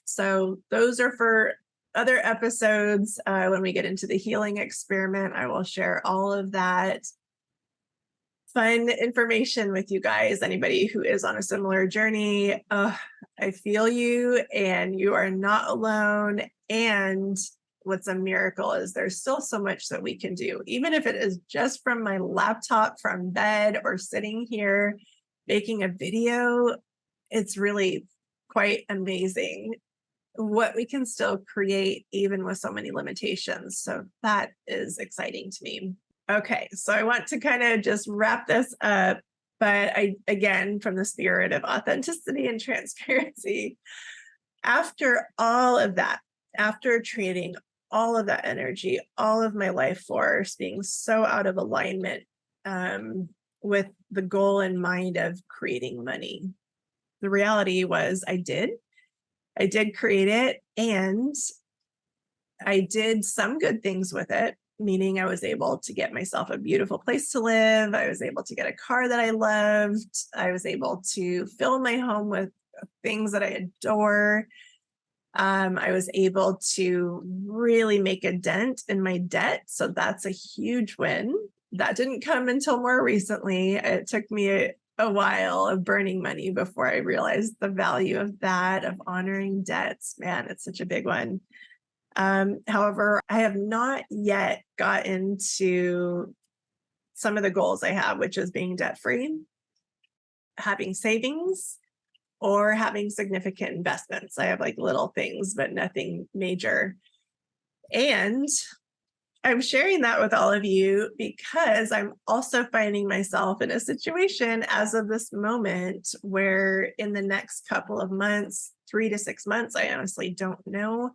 So those are for other episodes. When we get into the healing experiment, I will share all of that fun information with you guys. Anybody who is on a similar journey, I feel you, and you are not alone. And what's a miracle is there's still so much that we can do, even if it is just from my laptop, from bed, or sitting here making a video. It's really quite amazing what we can still create, even with so many limitations. So that is exciting to me. Okay, so I want to kind of just wrap this up, but again, from the spirit of authenticity and transparency, after all of that, after trading all of that energy, all of my life force, being so out of alignment with the goal in mind of creating money, the reality was I did create it, and I did some good things with it, meaning I was able to get myself a beautiful place to live. I was able to get a car that I loved. I was able to fill my home with things that I adore. I was able to really make a dent in my debt. So that's a huge win. That didn't come until more recently. It took me a while of burning money before I realized the value of that, of honoring debts. Man, it's such a big one. However, I have not yet got into some of the goals I have, which is being debt-free, having savings, or having significant investments. I have like little things, but nothing major. And I'm sharing that with all of you because I'm also finding myself in a situation as of this moment where in the next couple of months, 3 to 6 months, I honestly don't know,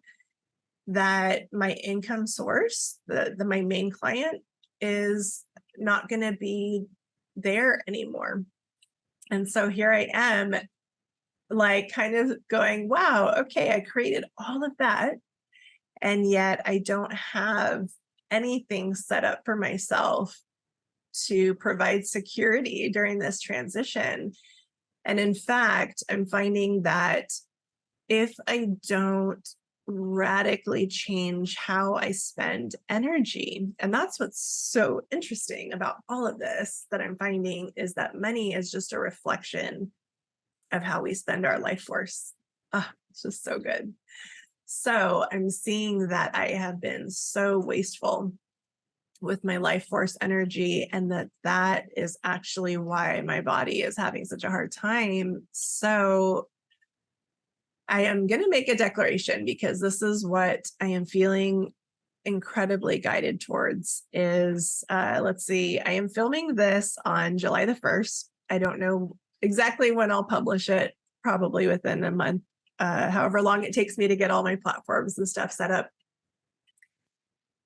that my income source, my main client, is not going to be there anymore. And so here I am, like kind of going, wow, okay, I created all of that, and yet I don't have anything set up for myself to provide security during this transition. And in fact, I'm finding that if I don't radically change how I spend energy, and that's what's so interesting about all of this, that I'm finding is that money is just a reflection of how we spend our life force. It's just so good. So I'm seeing that I have been so wasteful with my life force energy, and that is actually why my body is having such a hard time. So I am going to make a declaration, because this is what I am feeling incredibly guided towards is, let's see, I am filming this on July the 1st. I don't know exactly when I'll publish it, probably within a month, however long it takes me to get all my platforms and stuff set up.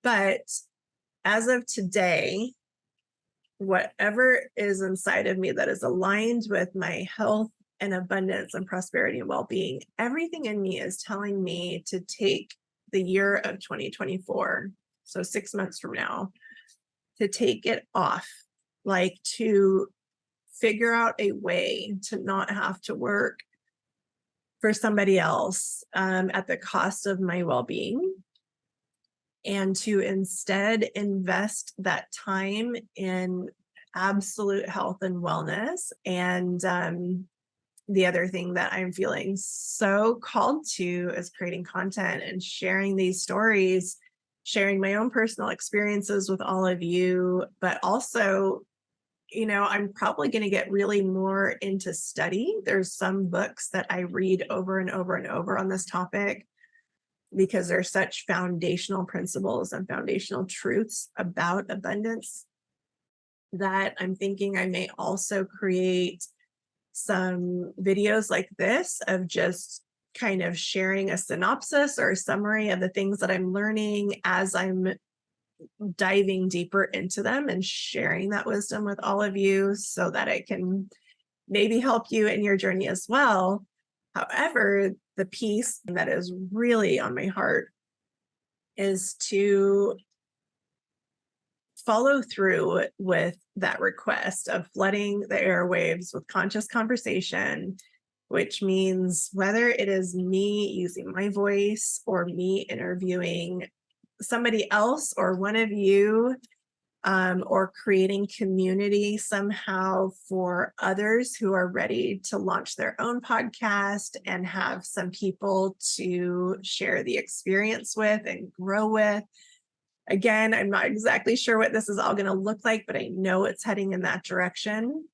But as of today, whatever is inside of me that is aligned with my health and abundance and prosperity and well-being, everything in me is telling me to take the year of 2024, so 6 months from now, to take it off, like to figure out a way to not have to work for somebody else at the cost of my well-being, and to instead invest that time in absolute health and wellness. And the other thing that I'm feeling so called to is creating content and sharing these stories, sharing my own personal experiences with all of you, but also, I'm probably going to get really more into study. There's some books that I read over and over and over on this topic because there's such foundational principles and foundational truths about abundance that I'm thinking I may also create some videos like this of just kind of sharing a synopsis or a summary of the things that I'm learning as I'm diving deeper into them and sharing that wisdom with all of you so that it can maybe help you in your journey as well. However, the piece that is really on my heart is to follow through with that request of flooding the airwaves with conscious conversation, which means whether it is me using my voice or me interviewing somebody else or one of you, or creating community somehow for others who are ready to launch their own podcast and have some people to share the experience with and grow with. Again, I'm not exactly sure what this is all going to look like, but I know it's heading in that direction.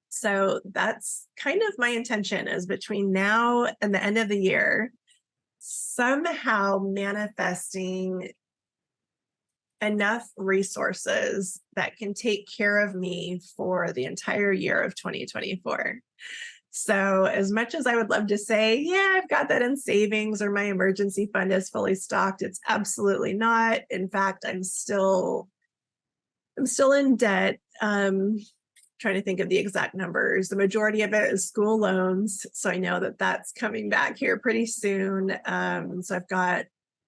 So that's kind of my intention, is between now and the end of the year, somehow manifesting enough resources that can take care of me for the entire year of 2024. So as much as I would love to say, yeah, I've got that in savings or my emergency fund is fully stocked, it's absolutely not. In fact, I'm still in debt. Trying to think of the exact numbers. The majority of it is school loans. So I know that that's coming back here pretty soon. So I've got,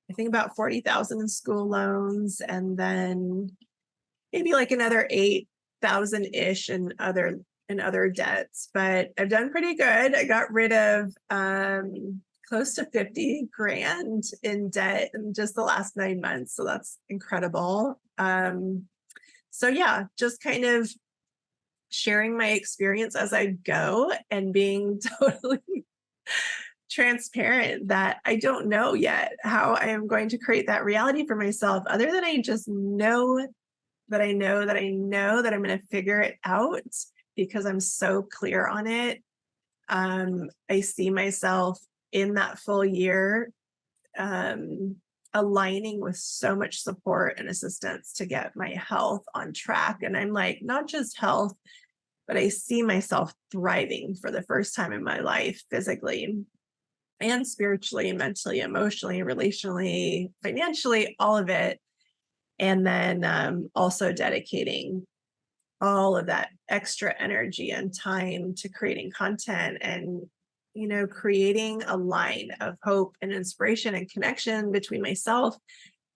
I think, about 40,000 in school loans, and then maybe like another 8,000-ish in other debts. But I've done pretty good. I got rid of close to 50 grand in debt in just the last 9 months. So that's incredible. So yeah, just kind of sharing my experience as I go and being totally transparent that I don't know yet how I am going to create that reality for myself, other than I just know that I know that I know that I'm going to figure it out because I'm so clear on it. I see myself in that full year aligning with so much support and assistance to get my health on track. And I'm like, not just health, but I see myself thriving for the first time in my life, physically and spiritually, mentally, emotionally, relationally, financially, all of it. And then also dedicating all of that extra energy and time to creating content and, creating a line of hope and inspiration and connection between myself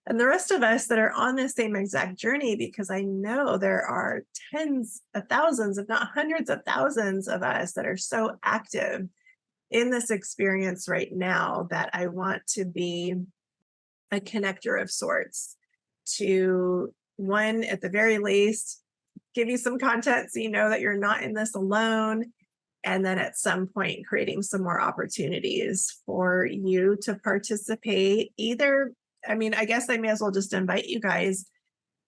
and the rest of us that are on the same exact journey, because I know there are tens of thousands, if not hundreds of thousands of us that are so active in this experience right now that I want to be a connector of sorts to, one, at the very least, give you some content so you know that you're not in this alone. And then at some point, creating some more opportunities for you to participate. Either, I guess I may as well just invite you guys,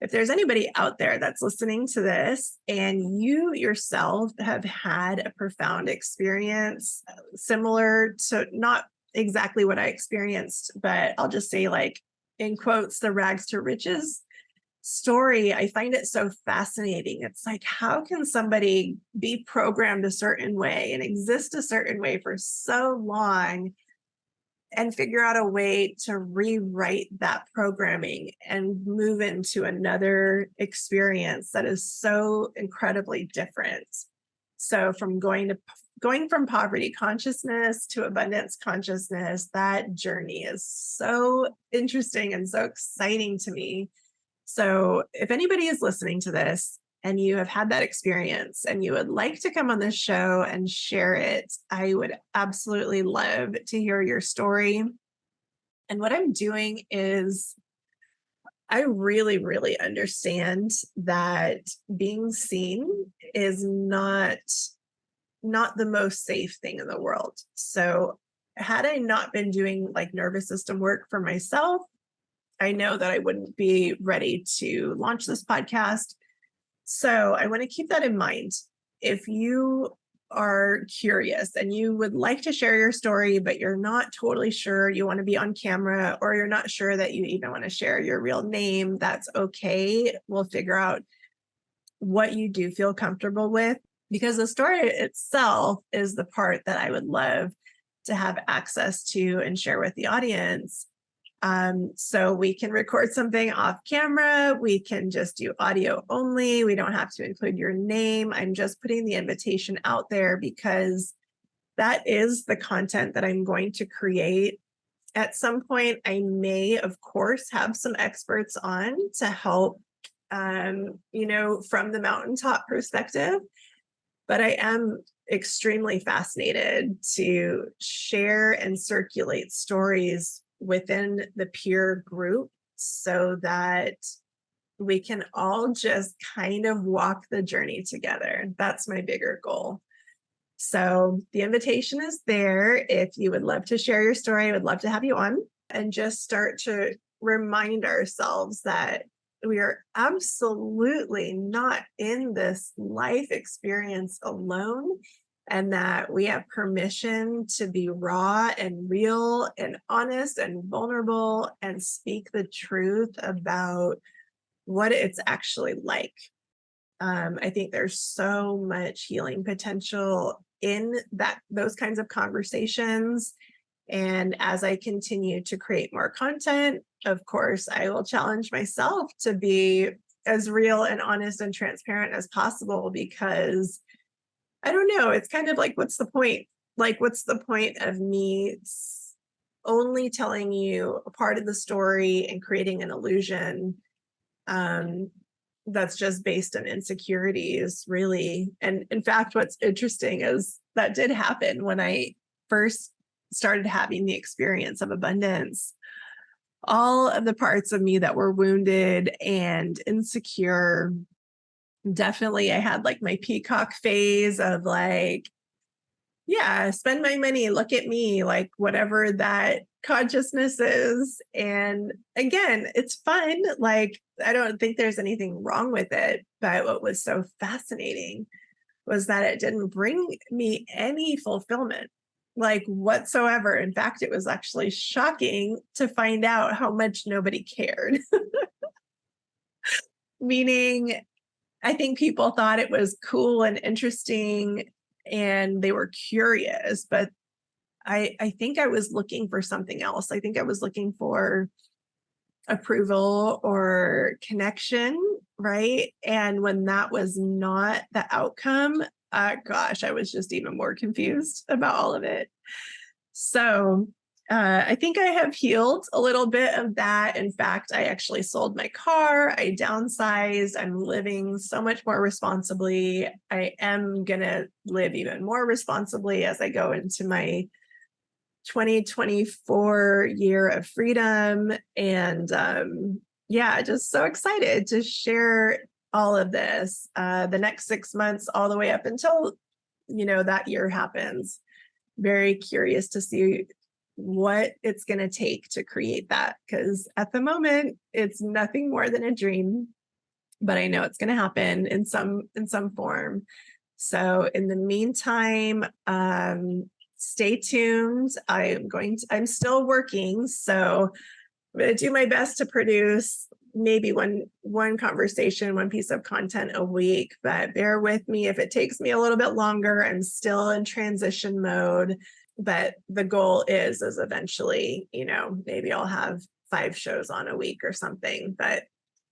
if there's anybody out there that's listening to this and you yourself have had a profound experience similar to, not exactly what I experienced, but I'll just say like in quotes, the rags to riches story, I find it so fascinating. It's like, how can somebody be programmed a certain way and exist a certain way for so long and figure out a way to rewrite that programming and move into another experience that is so incredibly different? So from going from poverty consciousness to abundance consciousness, that journey is so interesting and so exciting to me. So if anybody is listening to this and you have had that experience and you would like to come on this show and share it, I would absolutely love to hear your story. And what I'm doing is I really, really understand that being seen is not the most safe thing in the world. So had I not been doing like nervous system work for myself, I know that I wouldn't be ready to launch this podcast. So I want to keep that in mind. If you are curious and you would like to share your story, but you're not totally sure you want to be on camera, or you're not sure that you even want to share your real name, that's okay. We'll figure out what you do feel comfortable with, because the story itself is the part that I would love to have access to and share with the audience. So we can record something off camera. We can just do audio only. We don't have to include your name. I'm just putting the invitation out there because that is the content that I'm going to create. At some point, I may, of course, have some experts on to help, from the mountaintop perspective. But I am extremely fascinated to share and circulate stories within the peer group so that we can all just kind of walk the journey together. That's my bigger goal. So the invitation is there. If you would love to share your story, I would love to have you on and just start to remind ourselves that we are absolutely not in this life experience alone, and that we have permission to be raw and real and honest and vulnerable and speak the truth about what it's actually like. I think there's so much healing potential in those kinds of conversations. And as I continue to create more content, of course, I will challenge myself to be as real and honest and transparent as possible, because I don't know, it's kind of like, what's the point? Like, what's the point of me only telling you a part of the story and creating an illusion that's just based on insecurities, really? And in fact, what's interesting is that did happen when I first started having the experience of abundance. All of the parts of me that were wounded and insecure, definitely I had like my peacock phase of like, yeah, spend my money, look at me, like whatever that consciousness is. And again, it's fun. Like, I don't think there's anything wrong with it. But what was so fascinating was that it didn't bring me any fulfillment, like whatsoever. In fact, it was actually shocking to find out how much nobody cared. Meaning, I think people thought it was cool and interesting and they were curious, but I think I was looking for something else. I think I was looking for approval or connection, right? And when that was not the outcome, gosh, I was just even more confused about all of it. So I think I have healed a little bit of that. In fact, I actually sold my car. I downsized. I'm living so much more responsibly. I am going to live even more responsibly as I go into my 2024 year of freedom. And just so excited to share all of this the next 6 months, all the way up until, that year happens. Very curious to see what it's going to take to create that, because at the moment it's nothing more than a dream, but I know it's going to happen in some form. So in the meantime, stay tuned. I'm still working, so I'm going to do my best to produce maybe one conversation, one piece of content a week, but bear with me if it takes me a little bit longer. I'm still in transition mode, but the goal is eventually, maybe I'll have 5 shows on a week or something, but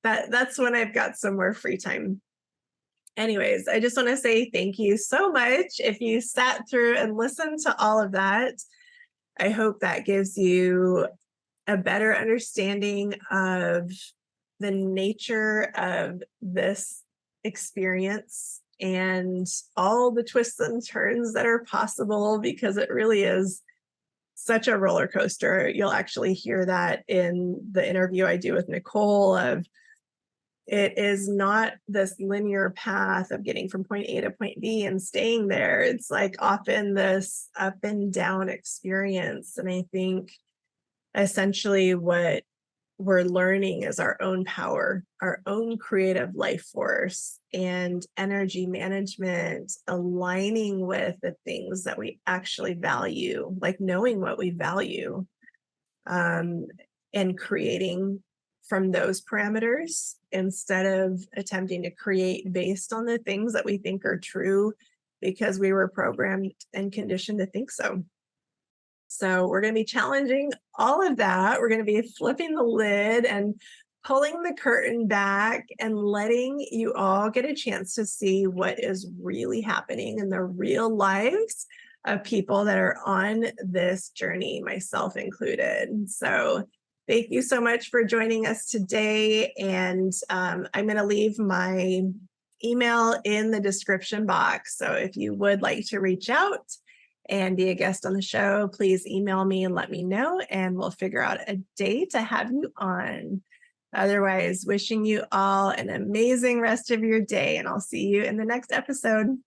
that's when I've got some more free time. Anyways, I just want to say thank you so much. If you sat through and listened to all of that, I hope that gives you a better understanding of the nature of this experience and all the twists and turns that are possible, because it really is such a roller coaster. You'll actually hear that in the interview I do with Nicole of it is not this linear path of getting from point A to point B and staying there. It's like often this up and down experience. And I think essentially what we're learning is our own power, our own creative life force, and energy management, aligning with the things that we actually value, like knowing what we value, and creating from those parameters instead of attempting to create based on the things that we think are true because we were programmed and conditioned to think so. So we're going to be challenging all of that. We're going to be flipping the lid and pulling the curtain back and letting you all get a chance to see what is really happening in the real lives of people that are on this journey, myself included. So thank you so much for joining us today. And I'm going to leave my email in the description box. So if you would like to reach out and be a guest on the show, please email me and let me know, and we'll figure out a day to have you on. Otherwise, wishing you all an amazing rest of your day, and I'll see you in the next episode.